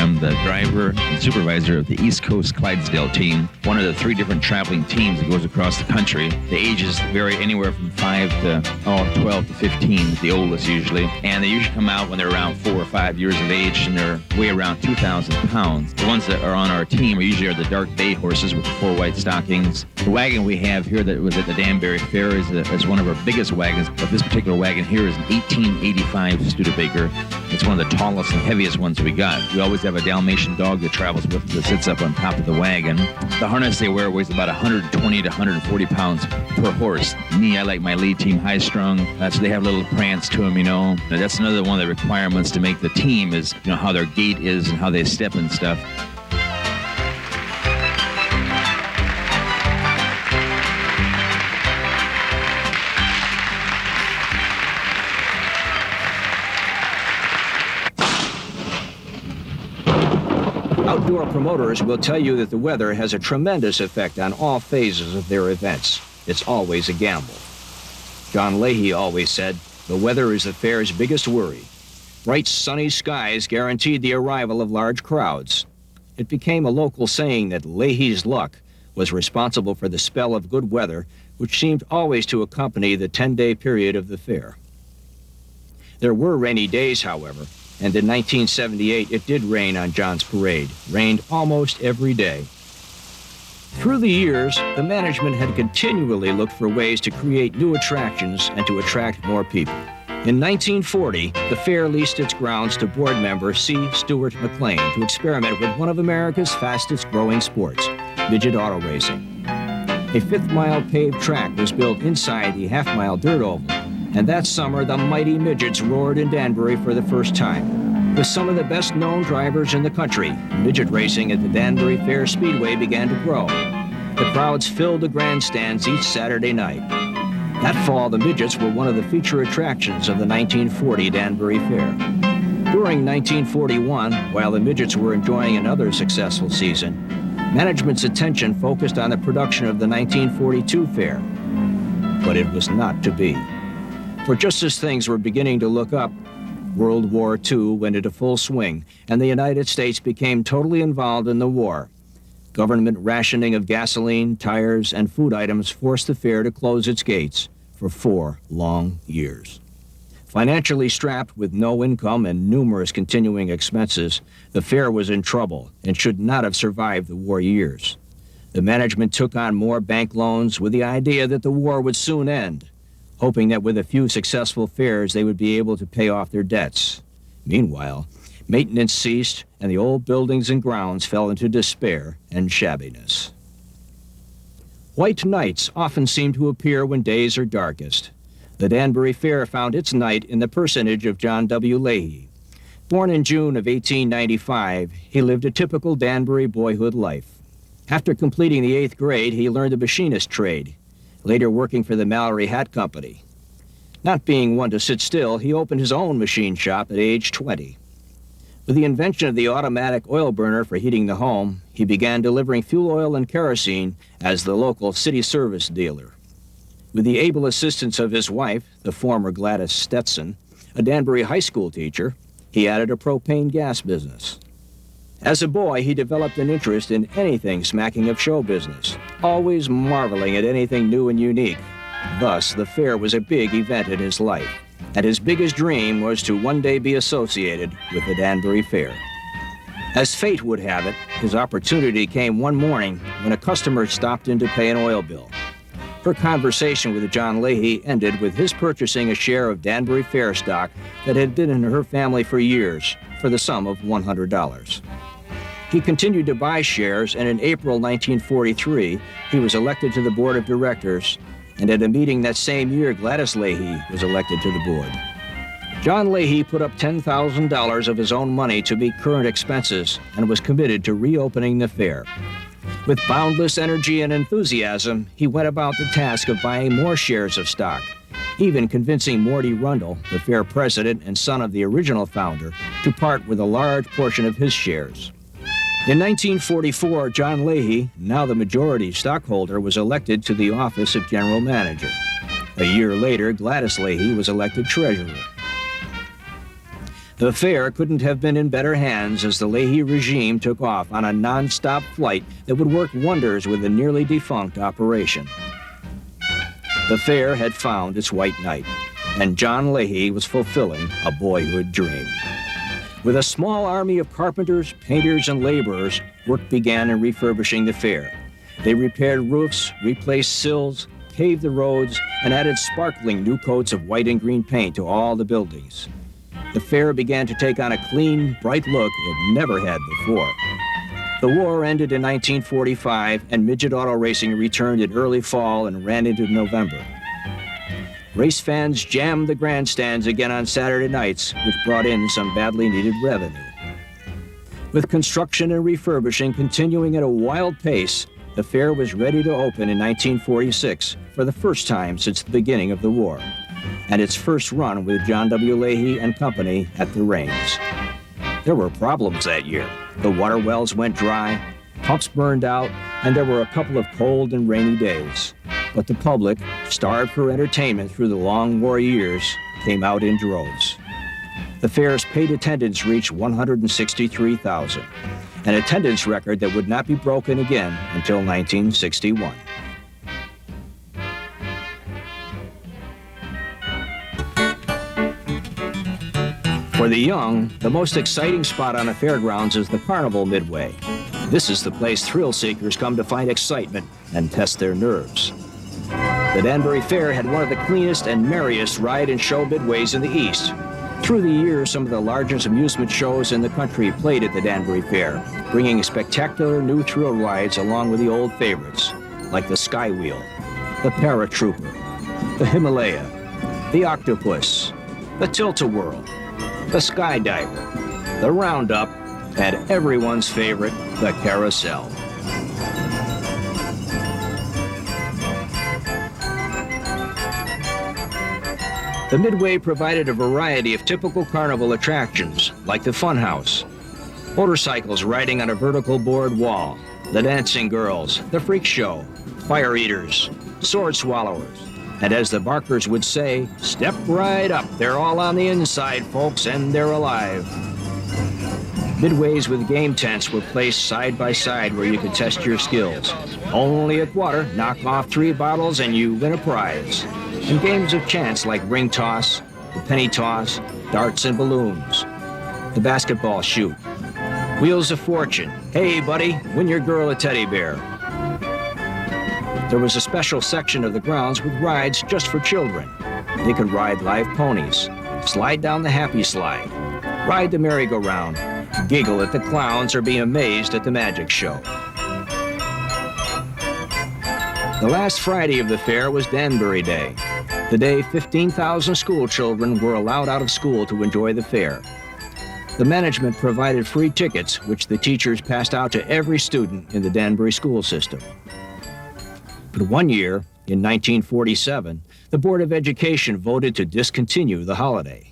Speaker 8: I'm the driver and supervisor of the East Coast Clydesdale team, one of the 3 different traveling teams that goes across the country. The ages vary anywhere from 5 to 12 to 15, the oldest usually. And they usually come out when they're around 4 or 5 years of age, and they're weigh around 2,000 pounds. The ones that are on our team are usually the dark bay horses with the 4 white stockings. The wagon we have here that was at the Danbury Fair is one of our biggest wagons, but this particular wagon here is an 1885 Studebaker. It's one of the tallest and heaviest ones we got. We always have a Dalmatian dog that travels with us that sits up on top of the wagon. The harness they wear weighs about 120 to 140 pounds per horse. Me, I like my lead team high-strung, so they have a little prance to them, you know. That's another one of the requirements to make the team is, you know, how their gait is and how they step and stuff.
Speaker 4: Outdoor promoters will tell you that the weather has a tremendous effect on all phases of their events. It's always a gamble. John Leahy always said, the weather is the fair's biggest worry. Bright sunny skies guaranteed the arrival of large crowds. It became a local saying that Leahy's luck was responsible for the spell of good weather which seemed always to accompany the 10-day period of the fair. There were rainy days, however, and in 1978 it did rain on John's Parade. Rained almost every day. Through the years, the management had continually looked for ways to create new attractions and to attract more people. In 1940, the fair leased its grounds to board member C. Stuart McLean to experiment with one of America's fastest-growing sports, midget auto racing. A fifth-mile paved track was built inside the half-mile dirt oval, and that summer the mighty midgets roared in Danbury for the first time. With some of the best-known drivers in the country, midget racing at the Danbury Fair Speedway began to grow. The crowds filled the grandstands each Saturday night. That fall, the midgets were one of the feature attractions of the 1940 Danbury Fair. During 1941, while the midgets were enjoying another successful season, management's attention focused on the production of the 1942 fair. But it was not to be. For just as things were beginning to look up, World War II went into full swing, and the United States became totally involved in the war. Government rationing of gasoline, tires, and food items forced the fair to close its gates for 4 long years. Financially strapped with no income and numerous continuing expenses, the fair was in trouble and should not have survived the war years. The management took on more bank loans with the idea that the war would soon end, hoping that with a few successful fairs they would be able to pay off their debts. Meanwhile, maintenance ceased and the old buildings and grounds fell into despair and shabbiness. White nights often seem to appear when days are darkest. The Danbury Fair found its night in the personage of John W. Leahy. Born in June of 1895, he lived a typical Danbury boyhood life. After completing the 8th grade, he learned the machinist trade, later working for the Mallory Hat Company. Not being one to sit still, he opened his own machine shop at age 20. With the invention of the automatic oil burner for heating the home, he began delivering fuel oil and kerosene as the local city service dealer. With the able assistance of his wife, the former Gladys Stetson, a Danbury high school teacher, he added a propane gas business. As a boy, he developed an interest in anything smacking of show business, always marveling at anything new and unique. Thus, the fair was a big event in his life, and his biggest dream was to one day be associated with the Danbury Fair. As fate would have it, his opportunity came one morning when a customer stopped in to pay an oil bill. Her conversation with John Leahy ended with his purchasing a share of Danbury Fair stock that had been in her family for years for the sum of $100. He continued to buy shares, and in April 1943, he was elected to the board of directors, and at a meeting that same year, Gladys Leahy was elected to the board. John Leahy put up $10,000 of his own money to meet current expenses and was committed to reopening the fair. With boundless energy and enthusiasm, he went about the task of buying more shares of stock, even convincing Morty Rundle, the fair president and son of the original founder, to part with a large portion of his shares. In 1944, John Leahy, now the majority stockholder, was elected to the office of general manager. A year later, Gladys Leahy was elected treasurer. The fair couldn't have been in better hands as the Leahy regime took off on a non-stop flight that would work wonders with the nearly defunct operation. The fair had found its white knight, and John Leahy was fulfilling a boyhood dream. With a small army of carpenters, painters, and laborers, work began in refurbishing the fair. They repaired roofs, replaced sills, paved the roads, and added sparkling new coats of white and green paint to all the buildings. The fair began to take on a clean, bright look it never had before. The war ended in 1945, and midget auto racing returned in early fall and ran into November. Race fans jammed the grandstands again on Saturday nights, which brought in some badly needed revenue. With construction and refurbishing continuing at a wild pace, the fair was ready to open in 1946 for the first time since the beginning of the war, and its first run with John W. Leahy and Company at the reins. There were problems that year. The water wells went dry, pumps burned out, and there were a couple of cold and rainy days. But the public, starved for entertainment through the long war years, came out in droves. The fair's paid attendance reached 163,000, an attendance record that would not be broken again until 1961. For the young, the most exciting spot on the fairgrounds is the Carnival Midway. This is the place thrill seekers come to find excitement and test their nerves. The Danbury Fair had one of the cleanest and merriest ride and show midways in the East. Through the years, some of the largest amusement shows in the country played at the Danbury Fair, bringing spectacular new thrill rides along with the old favorites, like the Skywheel, the Paratrooper, the Himalaya, the Octopus, the Tilt-A-Whirl, the Skydiver, the Roundup, and everyone's favorite, the Carousel. The Midway provided a variety of typical carnival attractions, like the Funhouse, motorcycles riding on a vertical board wall, the Dancing Girls, the Freak Show, Fire Eaters, Sword Swallowers, and as the Barkers would say, step right up. They're all on the inside, folks, and they're alive. Midways with game tents were placed side by side where you could test your skills. Only a quarter, knock off 3 bottles, and you win a prize. And games of chance like ring toss, the penny toss, darts and balloons, the basketball shoot, Wheels of Fortune. Hey, buddy, win your girl a teddy bear. There was a special section of the grounds with rides just for children. They could ride live ponies, slide down the Happy Slide, ride the merry-go-round, giggle at the clowns, or be amazed at the magic show. The last Friday of the fair was Danbury Day, the day 15,000 school children were allowed out of school to enjoy the fair. The management provided free tickets, which the teachers passed out to every student in the Danbury school system. But one year, in 1947, the Board of Education voted to discontinue the holiday.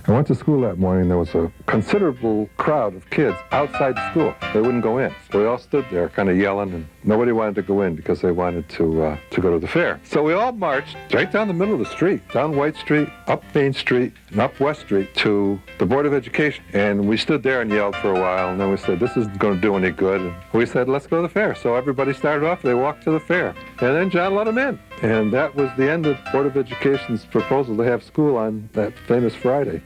Speaker 9: I went to school that morning. There was a considerable crowd of kids outside the school. They wouldn't go in. So we all stood there kind of yelling, and nobody wanted to go in because they wanted to go to the fair. So we all marched right down the middle of the street, down White Street, up Main Street, and up West Street to the Board of Education. And we stood there and yelled for a while, and then we said, this isn't going to do any good. And we said, let's go to the fair. So everybody started off. They walked to the fair. And then John let them in. And that was the end of the Board of Education's proposal to have school on that famous Friday.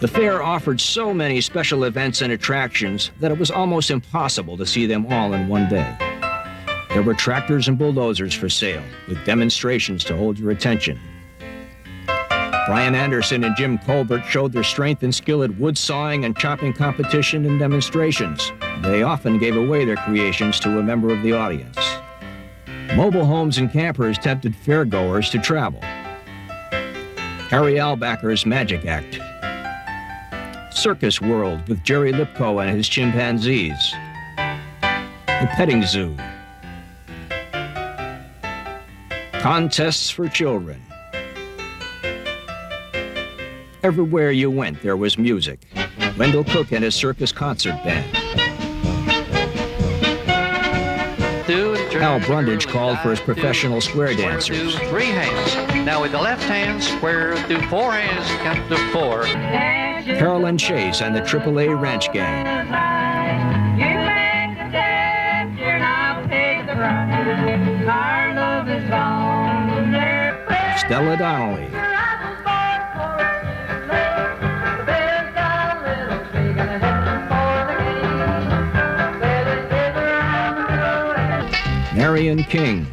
Speaker 4: The fair offered so many special events and attractions that it was almost impossible to see them all in one day. There were tractors and bulldozers for sale, with demonstrations to hold your attention. Brian Anderson and Jim Colbert showed their strength and skill at wood sawing and chopping competition and demonstrations. They often gave away their creations to a member of the audience. Mobile homes and campers tempted fairgoers to travel. Harry Albacker's Magic Act. Circus World with Jerry Lipko and his chimpanzees. The Petting Zoo. Contests for children. Everywhere you went, there was music. Wendell Cook and his circus concert band. Al Brundage called for his professional square dancers.
Speaker 21: 3 hands. Now with the left hand square through 4 hands, count to 4.
Speaker 4: Carolyn Chase and the AAA Ranch Gang.
Speaker 7: You make the gesture and I'll take the run. Our love is gone.
Speaker 4: Stella Donnelly. Marion King.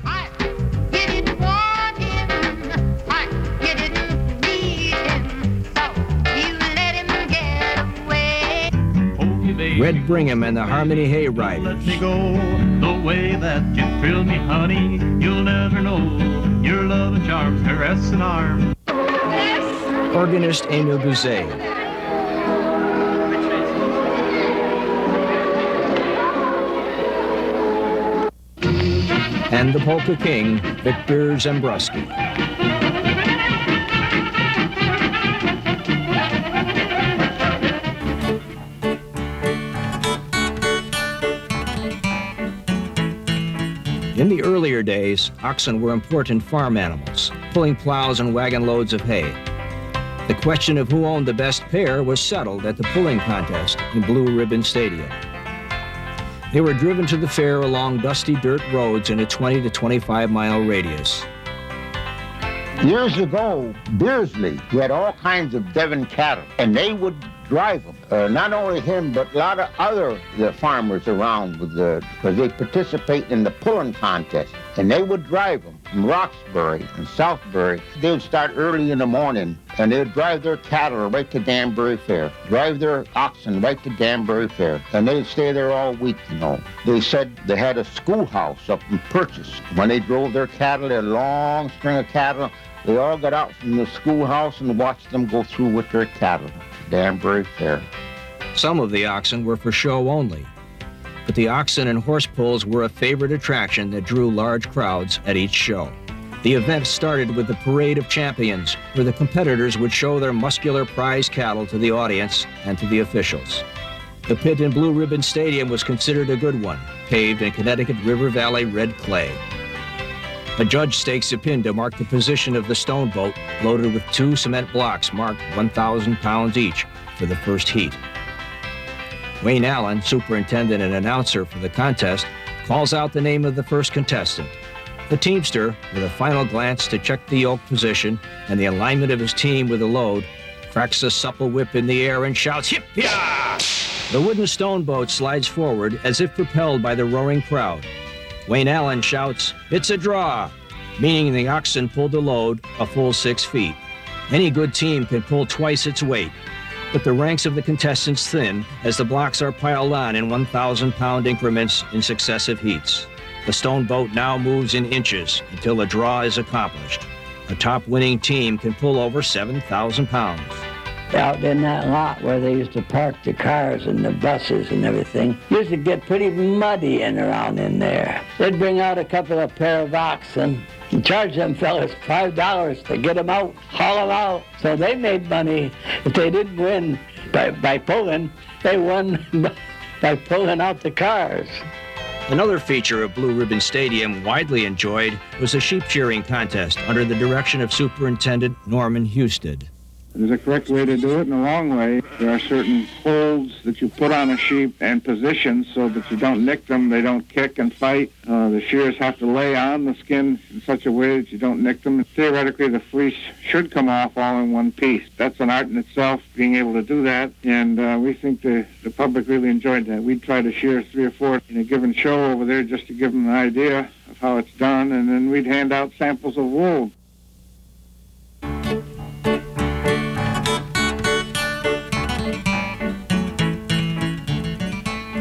Speaker 4: Red Brigham and the Harmony Hayriders.
Speaker 7: Let me go the way that you thrill me, honey. You'll never know your love and charms caress an arm.
Speaker 4: Organist Emil Bouzet. And the Polka King, Victor Zembruski. In the earlier days, oxen were important farm animals, pulling plows and wagon loads of hay. The question of who owned the best pair was settled at the pulling contest in Blue Ribbon Stadium. They were driven to the fair along dusty dirt roads in a 20 to 25 mile radius.
Speaker 11: Years ago, Beardsley, he had all kinds of Devon cattle, and they would drive them. Not only him, but a lot of other farmers around, because they participate in the pulling contest, and they would drive them from Roxbury and Southbury. They would start early in the morning, and they would drive their cattle right to Danbury Fair, drive their oxen right to Danbury Fair, and they'd stay there all week, you know. They said they had a schoolhouse up in Purchase. When they drove their cattle, they had a long string of cattle. They all got out from the schoolhouse and watched them go through with their cattle. Danbury Fair.
Speaker 4: Some of the oxen were for show only, but the oxen and horse pulls were a favorite attraction that drew large crowds at each show. The event started with the Parade of Champions, where the competitors would show their muscular prize cattle to the audience and to the officials. The pit in Blue Ribbon Stadium was considered a good one, paved in Connecticut River Valley red clay. A judge stakes a pin to mark the position of the stone boat, loaded with 2 cement blocks marked 1,000 pounds each for the first heat. Wayne Allen, superintendent and announcer for the contest, calls out the name of the first contestant. The teamster, with a final glance to check the yoke position and the alignment of his team with the load, cracks a supple whip in the air and shouts, "Hip-ya!" The wooden stone boat slides forward as if propelled by the roaring crowd. Wayne Allen shouts, "It's a draw," meaning the oxen pulled the load a full 6 feet. Any good team can pull twice its weight, but the ranks of the contestants thin as the blocks are piled on in 1,000-pound increments in successive heats. The stone boat now moves in inches until a draw is accomplished. A top winning team can pull over 7,000 pounds.
Speaker 12: Out in that lot where they used to park the cars and the buses and everything, used to get pretty muddy and around in there. They'd bring out a couple of pair of oxen and charge them fellas $5 to get them out, haul them out. So they made money. If they didn't win by pulling, they won by pulling out the cars.
Speaker 4: Another feature of Blue Ribbon Stadium, widely enjoyed, was a sheep shearing contest under the direction of Superintendent Norman Husted.
Speaker 22: There's a correct way to do it and a wrong way. There are certain holds that you put on a sheep and positions so that you don't nick them, they don't kick and fight. The shears have to lay on the skin in such a way that you don't nick them. Theoretically, the fleece should come off all in one piece. That's an art in itself, being able to do that, and we think the public really enjoyed that. We'd try to shear 3 or 4 in a given show over there just to give them an idea of how it's done, and then we'd hand out samples of wool.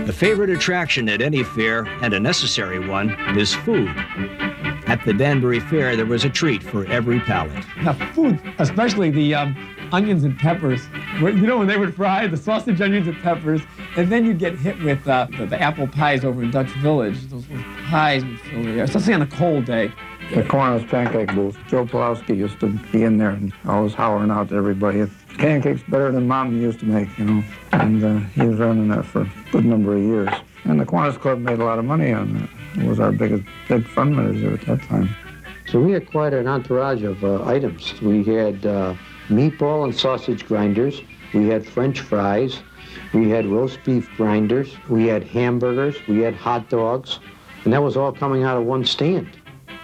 Speaker 4: A favorite attraction at any fair, and a necessary one, is food. At the Danbury Fair, there was a treat for every palate.
Speaker 13: The food, especially the onions and peppers, you know, when they would fry the sausage, onions, and peppers, and then you'd get hit with the apple pies over in Dutch Village. Those little pies would fill the air, especially on a cold day.
Speaker 24: The Kiwanis pancake booth. Joe Pulowski used to be in there and always hollering out to everybody, "Pancakes better than Mom used to make," you know. And he was running that for a good number of years. And the Kiwanis Club made a lot of money on that. It was our big fundraiser at that time.
Speaker 1: So we had quite an entourage of items. We had meatball and sausage grinders. We had French fries. We had roast beef grinders. We had hamburgers. We had hot dogs. And that was all coming out of one stand.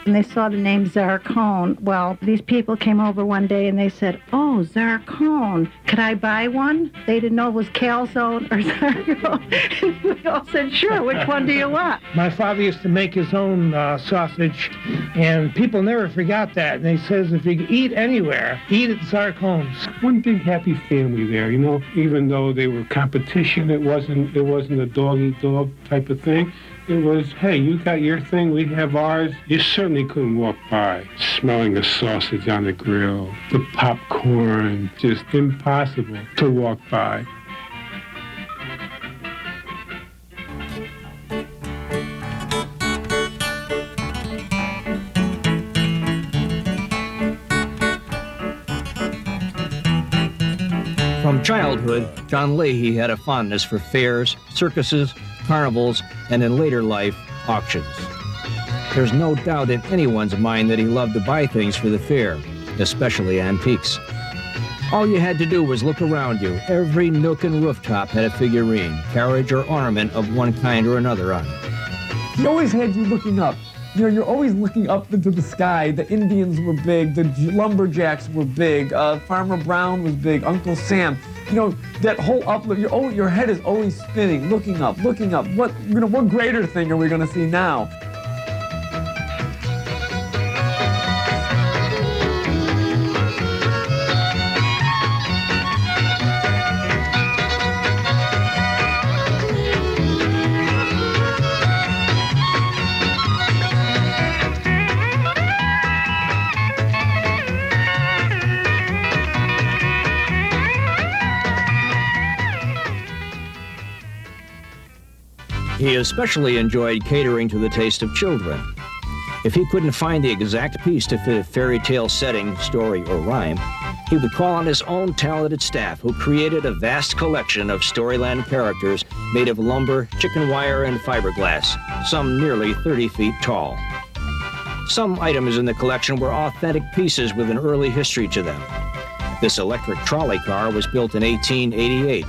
Speaker 14: And they saw the name Zarcone. Well, these people came over one day and they said, "Oh, Zarcone, could I buy one?" They didn't know it was calzone or Zarcone. And we all said, "Sure, which one do you want?"
Speaker 16: My father used to make his own sausage, and people never forgot that. And he says, if you eat anywhere, eat at Zarcone's.
Speaker 17: One big happy family there, you know, even though they were competition, it wasn't a dog-eat-dog type of thing. It was, hey, you got your thing, we have ours. You certainly couldn't walk by smelling the sausage on the grill, the popcorn, just impossible to walk by.
Speaker 4: From childhood, John Leahy had a fondness for fairs, circuses, carnivals, and in later life, auctions. There's no doubt in anyone's mind that he loved to buy things for the fair, especially antiques. All you had to do was look around you. Every nook and rooftop had a figurine, carriage, or ornament of one kind or another on it.
Speaker 13: He always had you looking up. You know, you're always looking up into the sky. The Indians were big, the lumberjacks were big, Farmer Brown was big, Uncle Sam. You know, that whole uplift, your head is always spinning, looking up. What greater thing are we going to see now?
Speaker 4: He especially enjoyed catering to the taste of children. If he couldn't find the exact piece to fit a fairy tale setting, story, or rhyme, he would call on his own talented staff, who created a vast collection of Storyland characters made of lumber, chicken wire, and fiberglass, some nearly 30 feet tall. Some items in the collection were authentic pieces with an early history to them. This electric trolley car was built in 1888.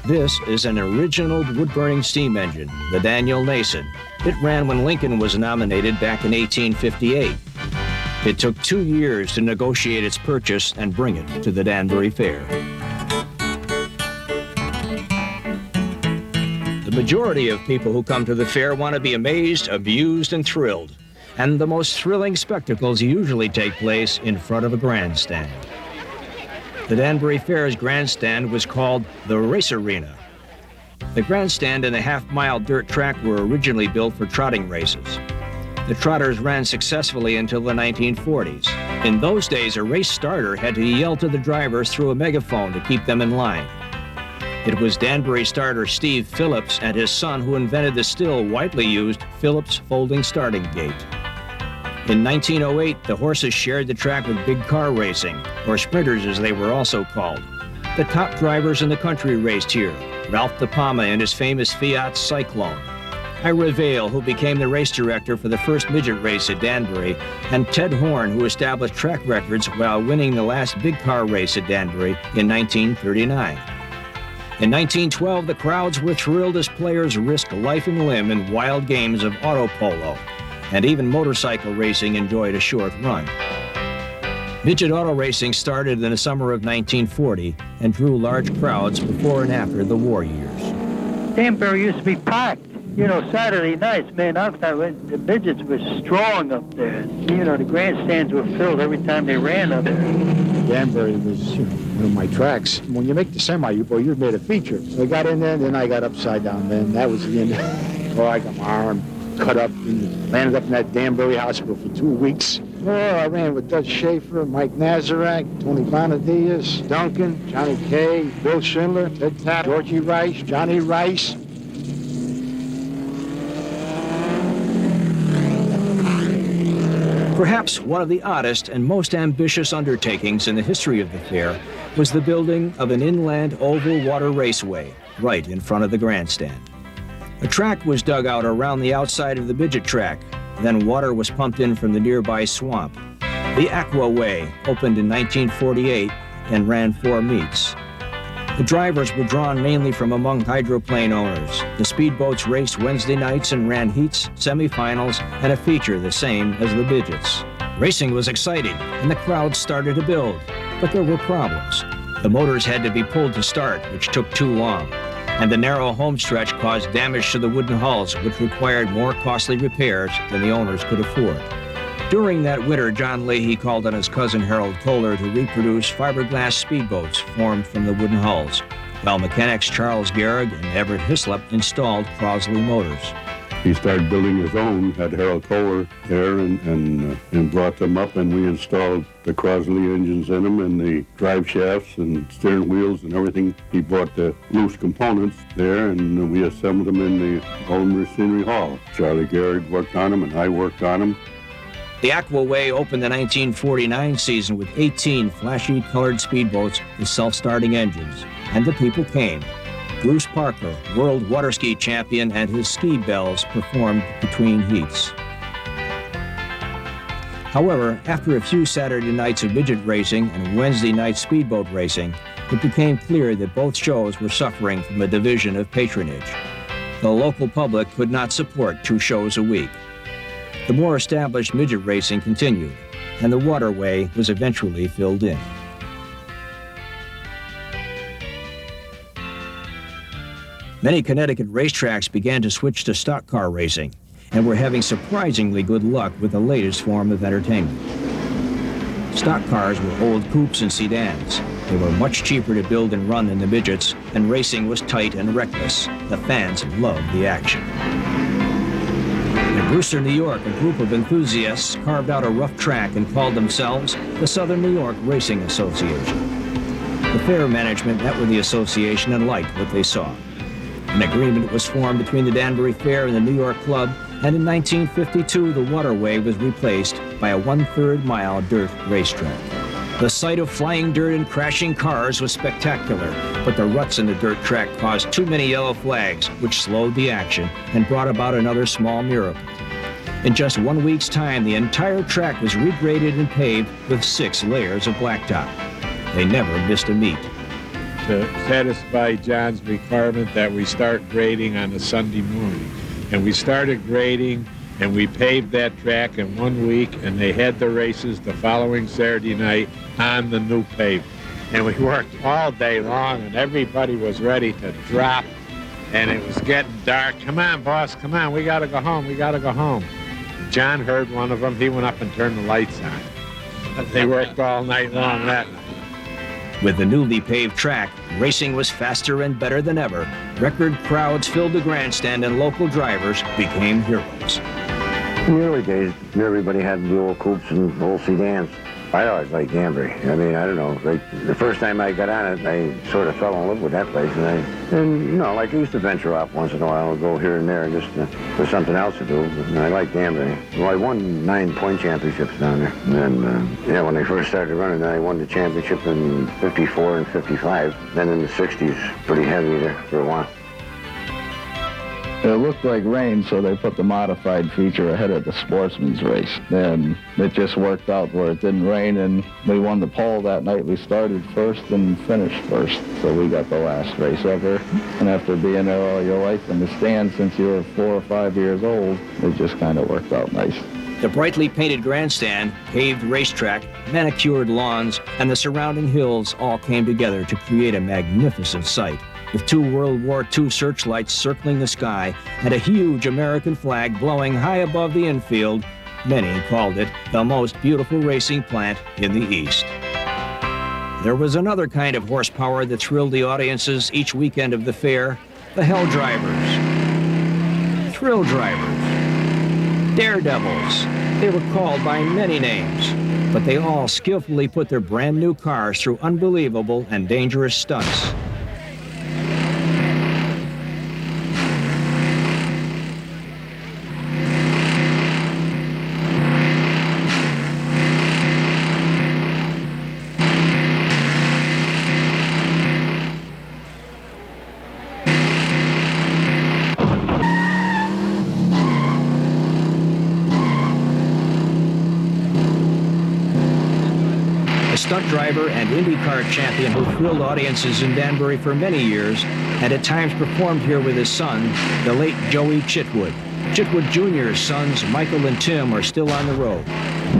Speaker 4: This is an original wood-burning steam engine, the Daniel Nason. It ran when Lincoln was nominated back in 1858. It took 2 years to negotiate its purchase and bring it to the Danbury Fair. The majority of people who come to the fair want to be amazed, amused, and thrilled. And the most thrilling spectacles usually take place in front of a grandstand. The Danbury Fair's grandstand was called the Race Arena. The grandstand and the half-mile dirt track were originally built for trotting races. The trotters ran successfully until the 1940s. In those days, a race starter had to yell to the drivers through a megaphone to keep them in line. It was Danbury starter Steve Phillips and his son who invented the still widely used Phillips folding starting gate. In 1908, the horses shared the track with big car racing, or sprinters as they were also called. The top drivers in the country raced here. Ralph De Palma in his famous Fiat Cyclone, Ira Vale, who became the race director for the first midget race at Danbury, and Ted Horn, who established track records while winning the last big car race at Danbury in 1939. In 1912, the crowds were thrilled as players risked life and limb in wild games of auto polo, and even motorcycle racing enjoyed a short run. Midget auto racing started in the summer of 1940 and drew large crowds before and after the war years.
Speaker 12: Danbury used to be packed. You know, Saturday nights, man, I thought the midgets were strong up there. You know, the grandstands were filled every time they ran up there.
Speaker 25: Danbury was, one of my tracks. When you make the semi, you're made a feature. So I got in there, and then I got upside down, man. That was the end. Oh, I got my arm cut up and landed up in that Danbury hospital for 2 weeks. Oh, I ran with Dutch Schaefer, Mike Nazarek, Tony Bonadias, Duncan, Johnny Kay, Bill Schindler, Ted Tapp, Georgie Rice, Johnny Rice.
Speaker 4: Perhaps one of the oddest and most ambitious undertakings in the history of the fair was the building of an inland oval water raceway right in front of the grandstand. A track was dug out around the outside of the midget track, then water was pumped in from the nearby swamp. The Aqua Way opened in 1948 and ran 4 meets. The drivers were drawn mainly from among hydroplane owners. The speedboats raced Wednesday nights and ran heats, semifinals, and a feature the same as the midgets. Racing was exciting, and the crowd started to build, but there were problems. The motors had to be pulled to start, which took too long, and the narrow homestretch caused damage to the wooden hulls, which required more costly repairs than the owners could afford. During that winter, John Leahy called on his cousin Harold Kohler to reproduce fiberglass speedboats formed from the wooden hulls, while mechanics Charles Gehrig and Everett Hislop installed Crosley motors.
Speaker 3: He started building his own, had Harold Kohler there, and brought them up, and we installed the Crosley engines in them, and the drive shafts and steering wheels and everything. He bought the loose components there, and we assembled them in the old machinery hall. Charlie Gehrig worked on them, and I worked on them.
Speaker 4: The Aqua Way opened the 1949 season with 18 flashy colored speedboats with self-starting engines, and the people came. Bruce Parker, world waterski champion, and his ski bells performed between heats. However, after a few Saturday nights of midget racing and Wednesday night speedboat racing, it became clear that both shows were suffering from a division of patronage. The local public could not support 2 shows a week. The more established midget racing continued, and the waterway was eventually filled in. Many Connecticut racetracks began to switch to stock car racing, and were having surprisingly good luck with the latest form of entertainment. Stock cars were old coupes and sedans. They were much cheaper to build and run than the midgets, and racing was tight and reckless. The fans loved the action. In Brewster, New York, a group of enthusiasts carved out a rough track and called themselves the Southern New York Racing Association. The fair management met with the association and liked what they saw. An agreement was formed between the Danbury Fair and the New York Club, and in 1952 the waterway was replaced by a 1/3 mile dirt racetrack. The sight of flying dirt and crashing cars was spectacular, but the ruts in the dirt track caused too many yellow flags, which slowed the action and brought about another small miracle. In just 1 week's time, the entire track was regraded and paved with 6 layers of blacktop. They never missed a meet.
Speaker 18: To satisfy John's requirement that we start grading on a Sunday morning. And we started grading, and we paved that track in 1 week, and they had the races the following Saturday night on the new pavement. And we worked all day long, and everybody was ready to drop, and it was getting dark. Come on, boss, come on, we gotta go home, we gotta go home. John heard one of them, he went up and turned the lights on. They worked all night long that night.
Speaker 4: With the newly paved track, racing was faster and better than ever. Record crowds filled the grandstand, and local drivers became heroes.
Speaker 19: In the early days, everybody had the old coupes and old sedans. I always liked Danbury. I mean, I don't know. Like, the first time I got on it, I sort of fell in love with that place. And you know, like I used to venture off once in a while, go here and there just for something else to do. But I liked Danbury. Well, I won 9 point championships down there. And yeah, when I first started running, I won the championship in '54 and '55. Then in the '60s, pretty heavy there for a while.
Speaker 20: It looked like rain, so they put the modified feature ahead of the sportsman's race. And it just worked out where it didn't rain, and we won the pole that night. We started first and finished first, so we got the last race ever. And after being there all your life in the stand since you were 4 or 5 years old, it just kind of worked out nice.
Speaker 4: The brightly painted grandstand, paved racetrack, manicured lawns, and the surrounding hills all came together to create a magnificent sight. With 2 World War II searchlights circling the sky and a huge American flag blowing high above the infield, many called it the most beautiful racing plant in the East. There was another kind of horsepower that thrilled the audiences each weekend of the fair, the Hell Drivers. Thrill Drivers. Daredevils. They were called by many names, but they all skillfully put their brand new cars through unbelievable and dangerous stunts. truck driver and IndyCar champion who thrilled audiences in Danbury for many years and at times performed here with his son, the late Joey Chitwood. Chitwood Jr.'s sons, Michael and Tim, are still on the road.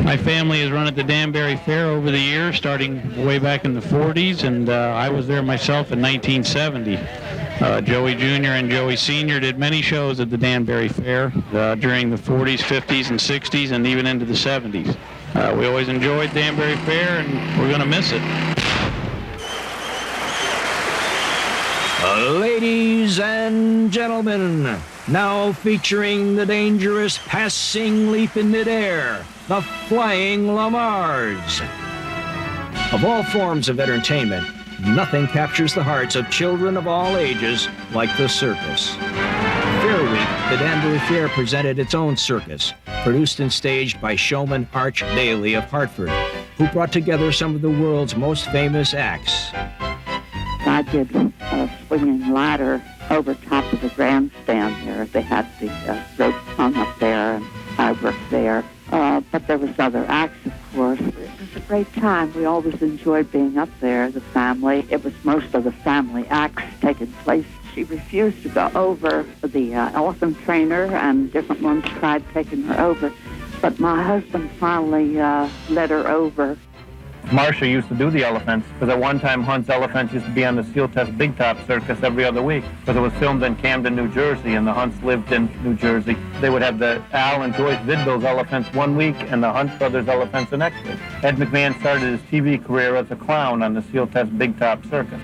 Speaker 2: My family has run at the Danbury Fair over the years, starting way back in the 40s, and I was there myself in 1970. Joey Jr. and Joey Sr. did many shows at the Danbury Fair during the 40s, 50s, and 60s, and even into the 70s. We always enjoyed Danbury Fair, and we're going to miss it.
Speaker 4: Ladies and gentlemen, now featuring the dangerous passing leap in midair, the Flying Lamars. Of all forms of entertainment, nothing captures the hearts of children of all ages like the circus. Fair Week, the Danbury Fair presented its own circus, produced and staged by showman Arch Daly of Hartford, who brought together some of the world's most famous acts.
Speaker 6: I did a swinging ladder over top of the grandstand there. They had the rope hung up there, and I worked there. But there was other acts, of course. It was a great time. We always enjoyed being up there, the family. It was most of the family acts taking place. She refused to go over the elephant trainer, and different ones tried taking her over. But my husband finally led her over.
Speaker 10: Marcia used to do the elephants, because at one time Hunt's elephants used to be on the Seal Test Big Top Circus every other week, because it was filmed in Camden, New Jersey, and the Hunts lived in New Jersey. They would have Al and Joyce Vidville's elephants one week, and the Hunt brothers' elephants the next week. Ed McMahon started his TV career as a clown on the Seal Test Big Top Circus.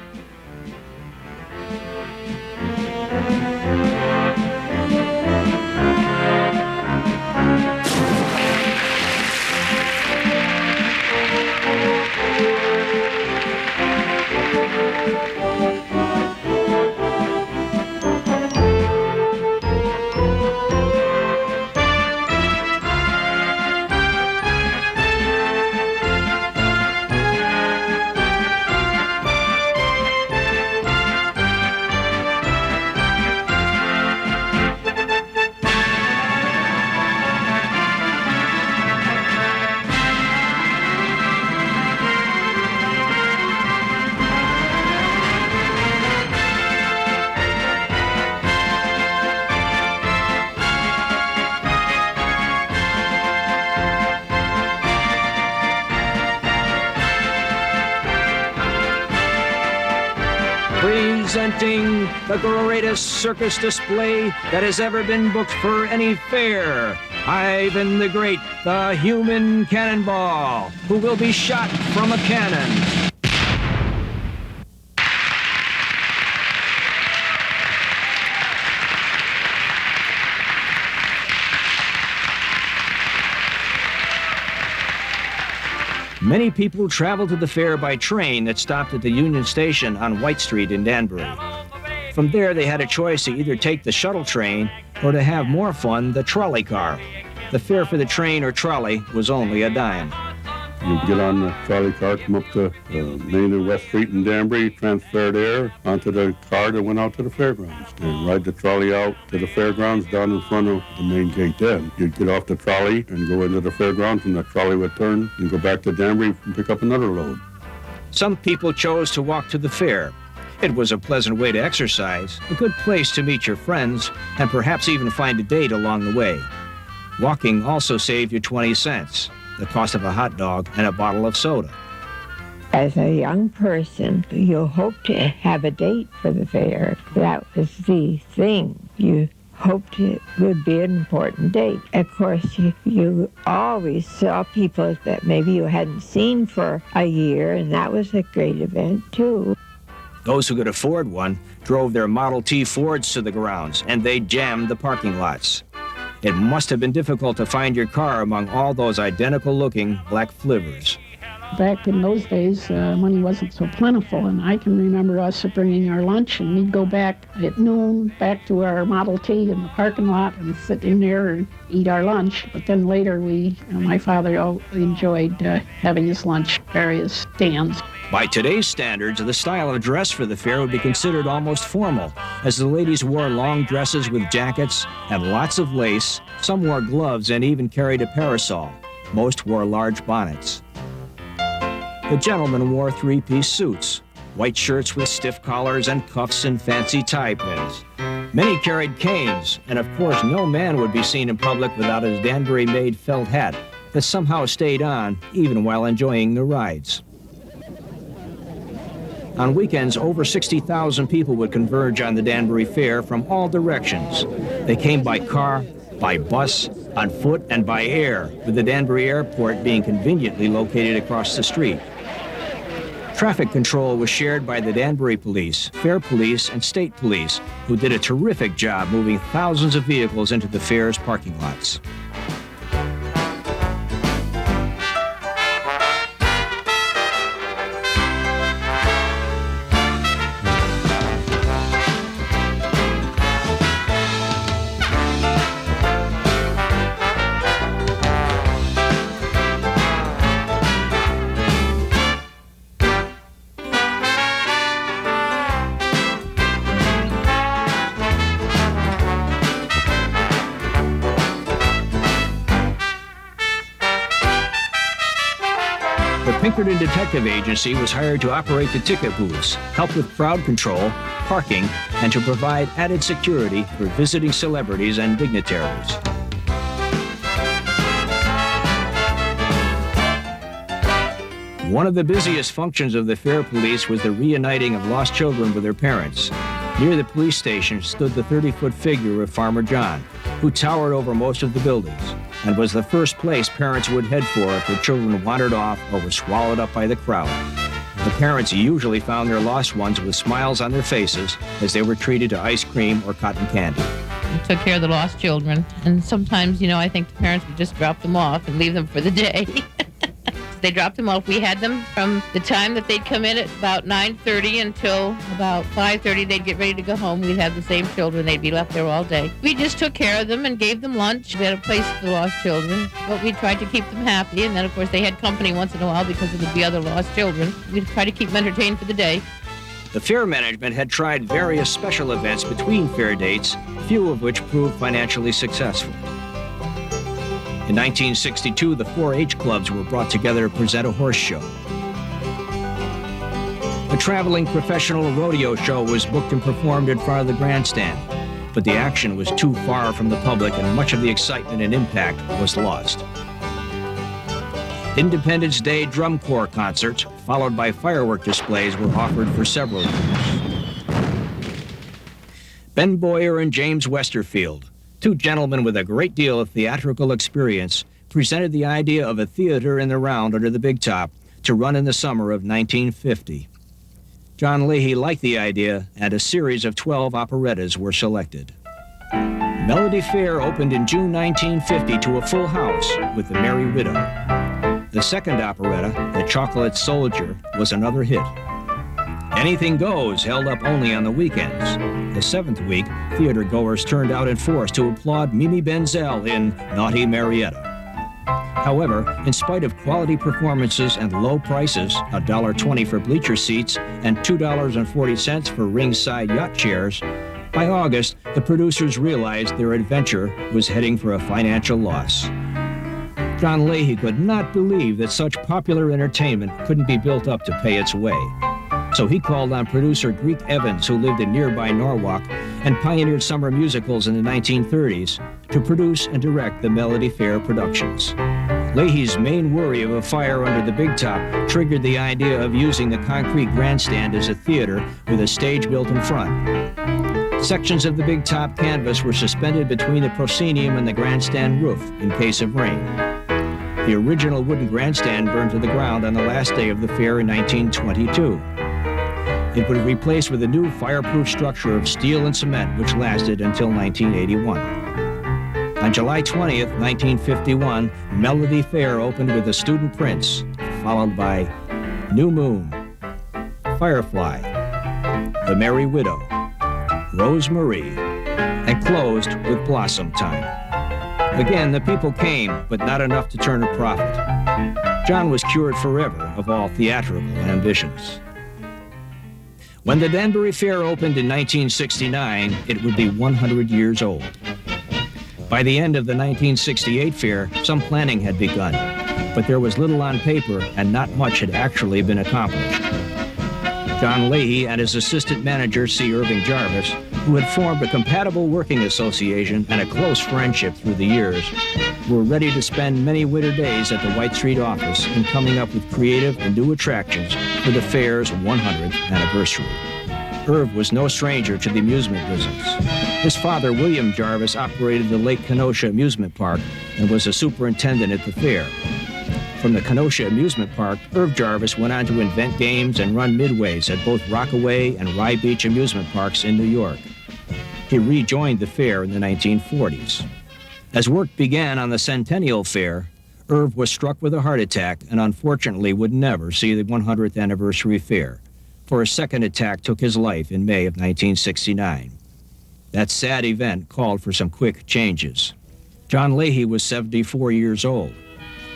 Speaker 4: Presenting the greatest circus display that has ever been booked for any fair, Ivan the Great, the human cannonball, who will be shot from a cannon. Many people traveled to the fair by train that stopped at the Union Station on White Street in Danbury. From there, they had a choice to either take the shuttle train or to have more fun, the trolley car. The fare for the train or trolley was only a dime.
Speaker 3: You get on the trolley car, come up to Main and West Street in Danbury, transfer there onto the car that went out to the fairgrounds. And ride the trolley out to the fairgrounds down in front of the main gate then. You'd get off the trolley and go into the fairgrounds, and the trolley would turn and go back to Danbury and pick up another load.
Speaker 4: Some people chose to walk to the fair. It was a pleasant way to exercise, a good place to meet your friends, and perhaps even find a date along the way. Walking also saved you 20 cents. The cost of a hot dog and a bottle of soda.
Speaker 15: As a young person, you hope to have a date for the fair. That was the thing. You hoped it would be an important date. Of course, you always saw people that maybe you hadn't seen for a year, and that was a great event, too.
Speaker 4: Those who could afford one drove their Model T Fords to the grounds, and they jammed the parking lots. It must have been difficult to find your car among all those identical-looking black flivvers.
Speaker 23: Back in those days, money wasn't so plentiful, and I can remember us bringing our lunch, and we'd go back at noon, back to our Model T in the parking lot and sit in there and eat our lunch. But then later, my father enjoyed having his lunch at various stands.
Speaker 4: By today's standards, the style of dress for the fair would be considered almost formal, as the ladies wore long dresses with jackets and lots of lace. Some wore gloves and even carried a parasol. Most wore large bonnets. The gentlemen wore three-piece suits, white shirts with stiff collars and cuffs and fancy tie pins. Many carried canes, and of course no man would be seen in public without his Danbury-made felt hat that somehow stayed on even while enjoying the rides. On weekends, over 60,000 people would converge on the Danbury Fair from all directions. They came by car, by bus, on foot, and by air, with the Danbury Airport being conveniently located across the street. Traffic control was shared by the Danbury Police, Fair Police, and State Police, who did a terrific job moving thousands of vehicles into the fair's parking lots. Pinkerton Detective Agency was hired to operate the ticket booths, help with crowd control, parking, and to provide added security for visiting celebrities and dignitaries. One of the busiest functions of the Fair Police was the reuniting of lost children with their parents. Near the police station stood the 30-foot figure of Farmer John, who towered over most of the buildings, and was the first place parents would head for if their children wandered off or were swallowed up by the crowd. The parents usually found their lost ones with smiles on their faces as they were treated to ice cream or cotton candy.
Speaker 5: We took care of the lost children, and sometimes, I think the parents would just drop them off and leave them for the day. They dropped them off. We had them from the time that they'd come in at about 9:30 until about 5:30. They'd get ready to go home. We'd have the same children. They'd be left there all day. We just took care of them and gave them lunch. We had a place for the lost children, but we tried to keep them happy. And then, of course, they had company once in a while because there would be other lost children. We'd try to keep them entertained for the day.
Speaker 4: The fair management had tried various special events between fair dates, few of which proved financially successful. In 1962, the 4-H clubs were brought together to present a horse show. A traveling professional rodeo show was booked and performed in front of the grandstand, but the action was too far from the public and much of the excitement and impact was lost. Independence Day drum corps concerts, followed by firework displays, were offered for several years. Ben Boyer and James Westerfield, two gentlemen with a great deal of theatrical experience, presented the idea of a theater in the round under the Big Top to run in the summer of 1950. John Leahy liked the idea, and a series of 12 operettas were selected. Melody Fair opened in June 1950 to a full house with The Merry Widow. The second operetta, The Chocolate Soldier, was another hit. Anything Goes held up only on the weekends. The seventh week, theater goers turned out in force to applaud Mimi Benzel in Naughty Marietta. However, in spite of quality performances and low prices, $1.20 for bleacher seats and $2.40 for ringside yacht chairs, by August, the producers realized their adventure was heading for a financial loss. John Leahy could not believe that such popular entertainment couldn't be built up to pay its way. So he called on producer Greek Evans, who lived in nearby Norwalk and pioneered summer musicals in the 1930s, to produce and direct the Melody Fair productions. Leahy's main worry of a fire under the Big Top triggered the idea of using the concrete grandstand as a theater with a stage built in front. Sections of the Big Top canvas were suspended between the proscenium and the grandstand roof in case of rain. The original wooden grandstand burned to the ground on the last day of the fair in 1922. It was replaced with a new fireproof structure of steel and cement, which lasted until 1981. On July 20th, 1951, Melody Fair opened with The Student Prince, followed by New Moon, Firefly, The Merry Widow, Rose Marie, and closed with Blossom Time. Again, the people came, but not enough to turn a profit. John was cured forever of all theatrical ambitions. When the Danbury Fair opened in 1969, it would be 100 years old. By the end of the 1968 fair, some planning had begun. but there was little on paper and not much had actually been accomplished. John Leahy and his assistant manager, C. Irving Jarvis, who had formed a compatible working association and a close friendship through the years, were ready to spend many winter days at the White Street office in coming up with creative and new attractions for the fair's 100th anniversary. Irv was no stranger to the amusement business. His father, William Jarvis, operated the Lake Kenosha Amusement Park and was a superintendent at the fair. From the Kenosha Amusement Park, Irv Jarvis went on to invent games and run midways at both Rockaway and Rye Beach amusement parks in New York. He rejoined the fair in the 1940s. As work began on the Centennial Fair, Irv was struck with a heart attack and unfortunately would never see the 100th anniversary fair, for a second attack took his life in May of 1969. That sad event called for some quick changes. John Leahy was 74 years old,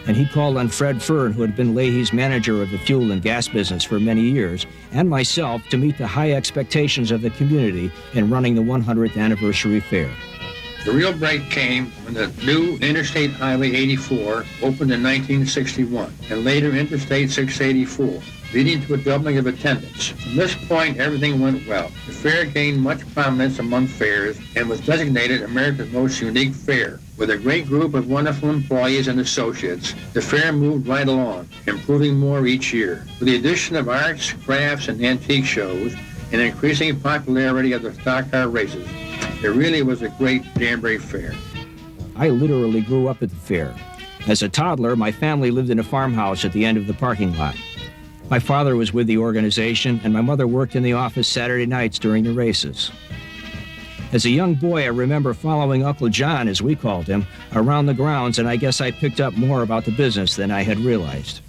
Speaker 4: and he called on Fred Fern, who had been Leahy's manager of the fuel and gas business for many years, and myself to meet the high expectations of the community in running the 100th anniversary fair.
Speaker 7: The real break came when the new Interstate Highway 84 opened in 1961, and later Interstate 684, leading to a doubling of attendance. From this point, everything went well. The fair gained much prominence among fairs and was designated America's most unique fair. With a great group of wonderful employees and associates, the fair moved right along, improving more each year. With the addition of arts, crafts, and antique shows, and increasing popularity of the stock car races, it really was a great Danbury fair.
Speaker 4: I literally grew up at the fair. As a toddler, my family lived in a farmhouse at the end of the parking lot. My father was with the organization, and my mother worked in the office Saturday nights during the races. As a young boy, I remember following Uncle John, as we called him, around the grounds, and I guess I picked up more about the business than I had realized.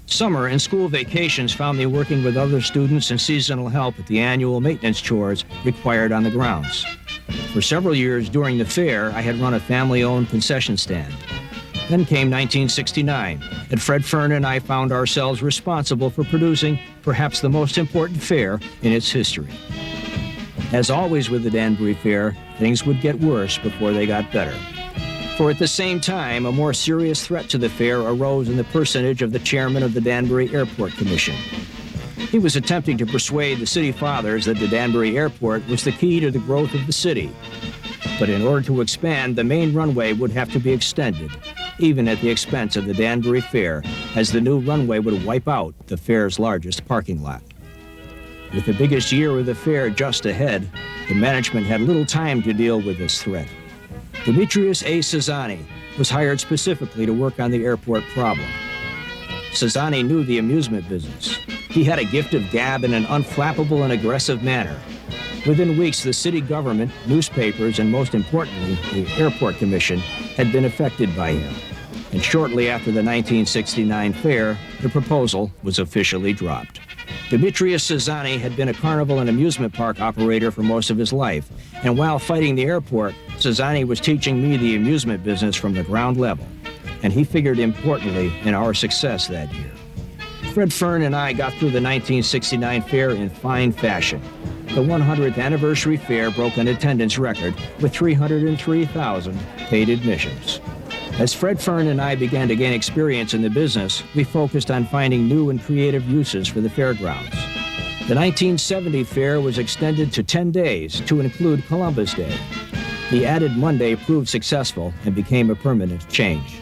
Speaker 4: Summer and school vacations found me working with other students and seasonal help at the annual maintenance chores required on the grounds. For several years during the fair, I had run a family-owned concession stand. Then came 1969, and Fred Fern and I found ourselves responsible for producing perhaps the most important fair in its history. As always with the Danbury Fair, things would get worse before they got better. For at the same time, a more serious threat to the fair arose in the personage of the chairman of the Danbury Airport Commission. He was attempting to persuade the city fathers that the Danbury Airport was the key to the growth of the city. But in order to expand, the main runway would have to be extended, even at the expense of the Danbury Fair, as the new runway would wipe out the fair's largest parking lot. With the biggest year of the fair just ahead, the management had little time to deal with this threat. Demetrius A. Cezanne was hired specifically to work on the airport problem. Cezanne knew the amusement business. He had a gift of gab in an unflappable and aggressive manner. Within weeks, the city government, newspapers, and most importantly, the Airport Commission had been affected by him. And shortly after the 1969 fair, the proposal was officially dropped. Demetrius Cezanne had been a carnival and amusement park operator for most of his life, and while fighting the airport, Cezanne was teaching me the amusement business from the ground level, and he figured importantly in our success that year. Fred Fern and I got through the 1969 fair in fine fashion. The 100th anniversary fair broke an attendance record with 303,000 paid admissions. As Fred Fern and I began to gain experience in the business, we focused on finding new and creative uses for the fairgrounds. The 1970 fair was extended to 10 days to include Columbus Day. The added Monday proved successful and became a permanent change.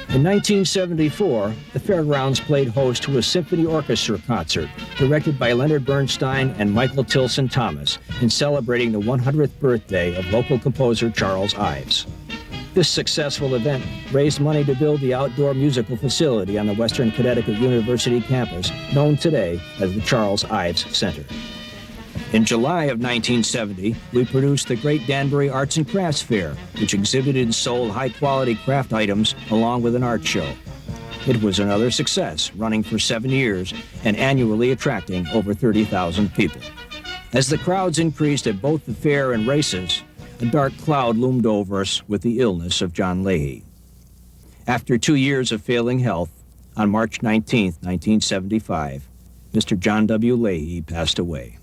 Speaker 4: In 1974, the fairgrounds played host to a symphony orchestra concert directed by Leonard Bernstein and Michael Tilson Thomas in celebrating the 100th birthday of local composer Charles Ives. This successful event raised money to build the outdoor musical facility on the Western Connecticut University campus, known today as the Charles Ives Center. In July of 1970, we produced the Great Danbury Arts and Crafts Fair, which exhibited and sold high-quality craft items along with an art show. It was another success, running for 7 years and annually attracting over 30,000 people. As the crowds increased at both the fair and races, a dark cloud loomed over us with the illness of John Leahy. After 2 years of failing health, on March 19, 1975, Mr. John W. Leahy passed away.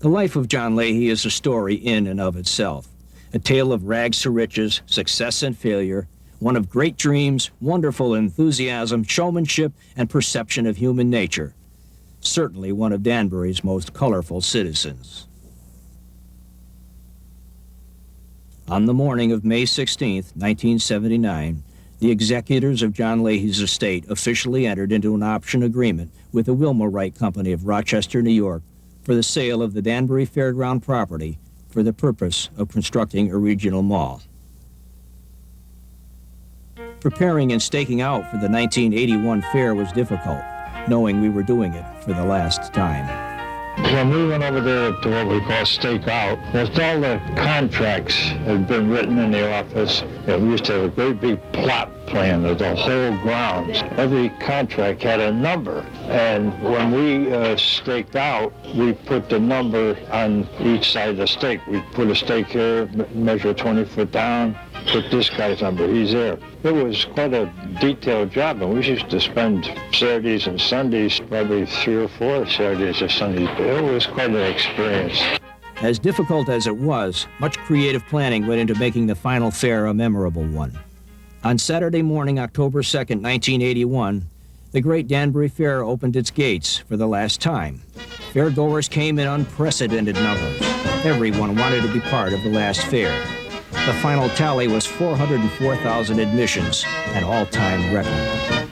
Speaker 4: The life of John Leahy is a story in and of itself, a tale of rags to riches, success and failure, one of great dreams, wonderful enthusiasm, showmanship, and perception of human nature. Certainly one of Danbury's most colorful citizens. On the morning of May 16, 1979, the executors of John Leahy's estate officially entered into an option agreement with the Wilma Wright Company of Rochester, New York, for the sale of the Danbury Fairground property for the purpose of constructing a regional mall. Preparing and staking out for the 1981 fair was difficult, knowing we were doing it for the last time.
Speaker 8: When we went over there to what we call stake out, most all the contracts had been written in the office, and we used to have a great big plot plan of the whole grounds. Every contract had a number, and when we staked out, we put the number on each side of the stake. We put a stake here, measure 20 foot down, put this guy's number, he's there. It was quite a detailed job, and we used to spend Saturdays and Sundays, probably 3 or 4 Saturdays or Sundays. It was quite an experience.
Speaker 4: As difficult as it was, much creative planning went into making the final fair a memorable one. On Saturday morning, October 2nd, 1981, the Great Danbury Fair opened its gates for the last time. Fairgoers came in unprecedented numbers. Everyone wanted to be part of the last fair. The final tally was 404,000 admissions, an all-time record.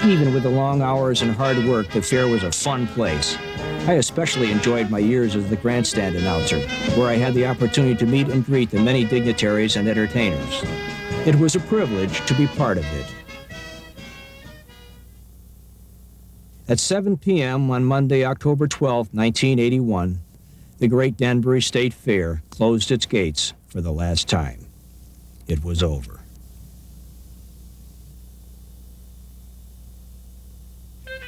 Speaker 4: Even with the long hours and hard work, the fair was a fun place. I especially enjoyed my years as the grandstand announcer, where I had the opportunity to meet and greet the many dignitaries and entertainers. It was a privilege to be part of it. At 7 p.m. on Monday, October 12, 1981, the Great Danbury State Fair closed its gates for the last time. It was over.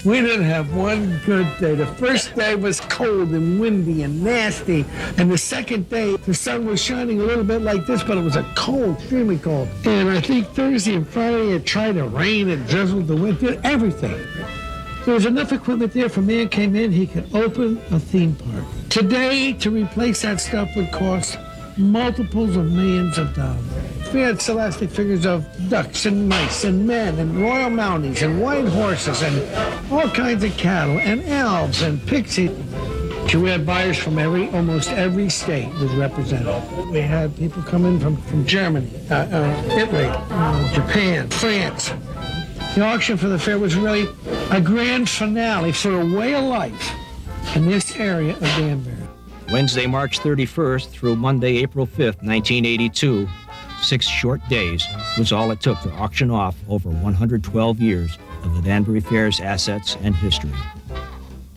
Speaker 9: We didn't have one good day. The first day was cold and windy and nasty. And the second day, the sun was shining a little bit like this, but it was a cold, extremely cold. And I think Thursday and Friday it tried to rain and drizzled, the wind, did everything. There was enough equipment there for a man came in, he could open a theme park. Today, to replace that stuff would cost multiples of millions of dollars. We had celestic figures of ducks and mice and men and royal mounties and white horses and all kinds of cattle and elves and pixies. We had buyers from almost every state was represented. We had people come in from Germany, Italy, Japan, France. The auction for the fair was really a grand finale for a way of life in this area of Danbury.
Speaker 4: Wednesday, March 31st through Monday, April 5th, 1982, 6 short days was all it took to auction off over 112 years of the Danbury Fair's assets and history.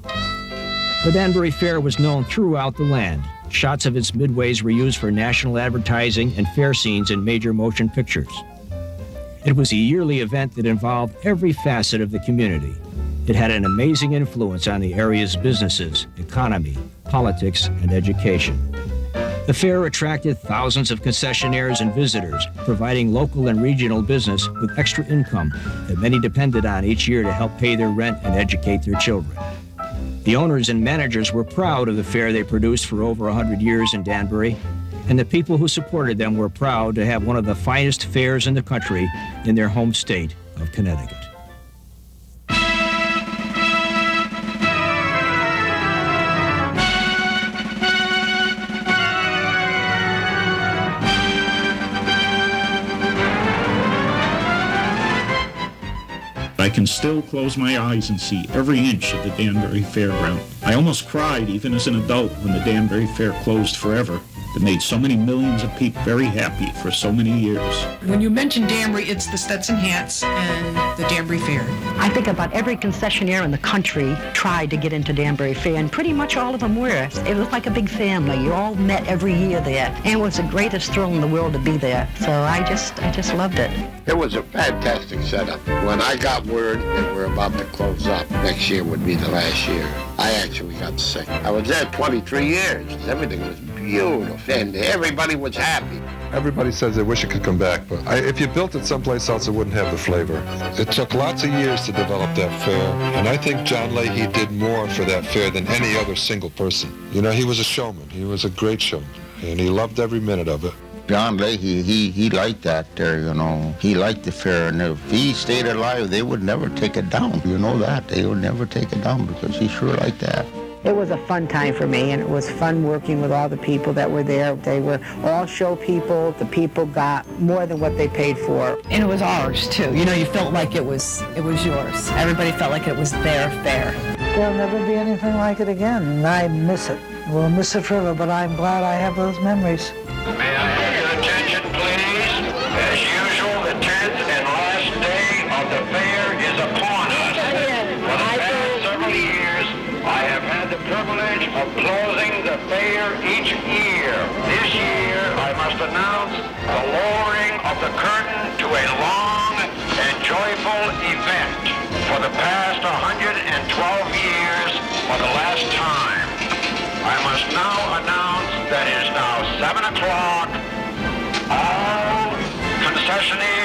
Speaker 4: The Danbury Fair was known throughout the land. Shots of its midways were used for national advertising and fair scenes in major motion pictures. It was a yearly event that involved every facet of the community. It had an amazing influence on the area's businesses, economy, politics, and education. The fair attracted thousands of concessionaires and visitors, providing local and regional business with extra income that many depended on each year to help pay their rent and educate their children. The owners and managers were proud of the fair they produced for over 100 years in Danbury, and the people who supported them were proud to have one of the finest fairs in the country in their home state of Connecticut.
Speaker 11: I can still close my eyes and see every inch of the Danbury Fairground. I almost cried even as an adult when the Danbury Fair closed forever. It made so many millions of people very happy for so many years.
Speaker 21: When you mention Danbury, it's the Stetson hats and the Danbury Fair.
Speaker 22: I think about every concessionaire in the country tried to get into Danbury Fair, and pretty much all of them were. It was like a big family. You all met every year there, and it was the greatest thrill in the world to be there. So I just loved it.
Speaker 19: It was a fantastic setup. When I got word that we're about to close up, next year would be the last year, I actually got sick. I was there 23 years. Everything was beautiful, and everybody was happy.
Speaker 26: Everybody says they wish it could come back, but if you built it someplace else, it wouldn't have the flavor. It took lots of years to develop that fair, and I think John Leahy did more for that fair than any other single person. You know, he was a showman. He was a great showman, and he loved every minute of it.
Speaker 1: John Leahy, he liked that there, you know. He liked the fair, and if he stayed alive, they would never take it down. You know that. They would never take it down because he sure liked that.
Speaker 13: It was a fun time for me, and it was fun working with all the people that were there. They were all show people. The people got more than what they paid for.
Speaker 21: And it was ours, too. You know, you felt like it was yours. Everybody felt like it was their fair.
Speaker 14: There'll never be anything like it again, and I miss it. We'll miss it forever, but I'm glad I have those memories.
Speaker 16: May I have your attention, please? As usual, the 10th and last day of the fair is upon us. For the past several years, I have had the privilege of closing the fair each year. This year, I must announce the lowering of the curtain to a long and joyful event. For the past 112 years, for the last time, I must now announce that it is now 7 o'clock. All concessionaires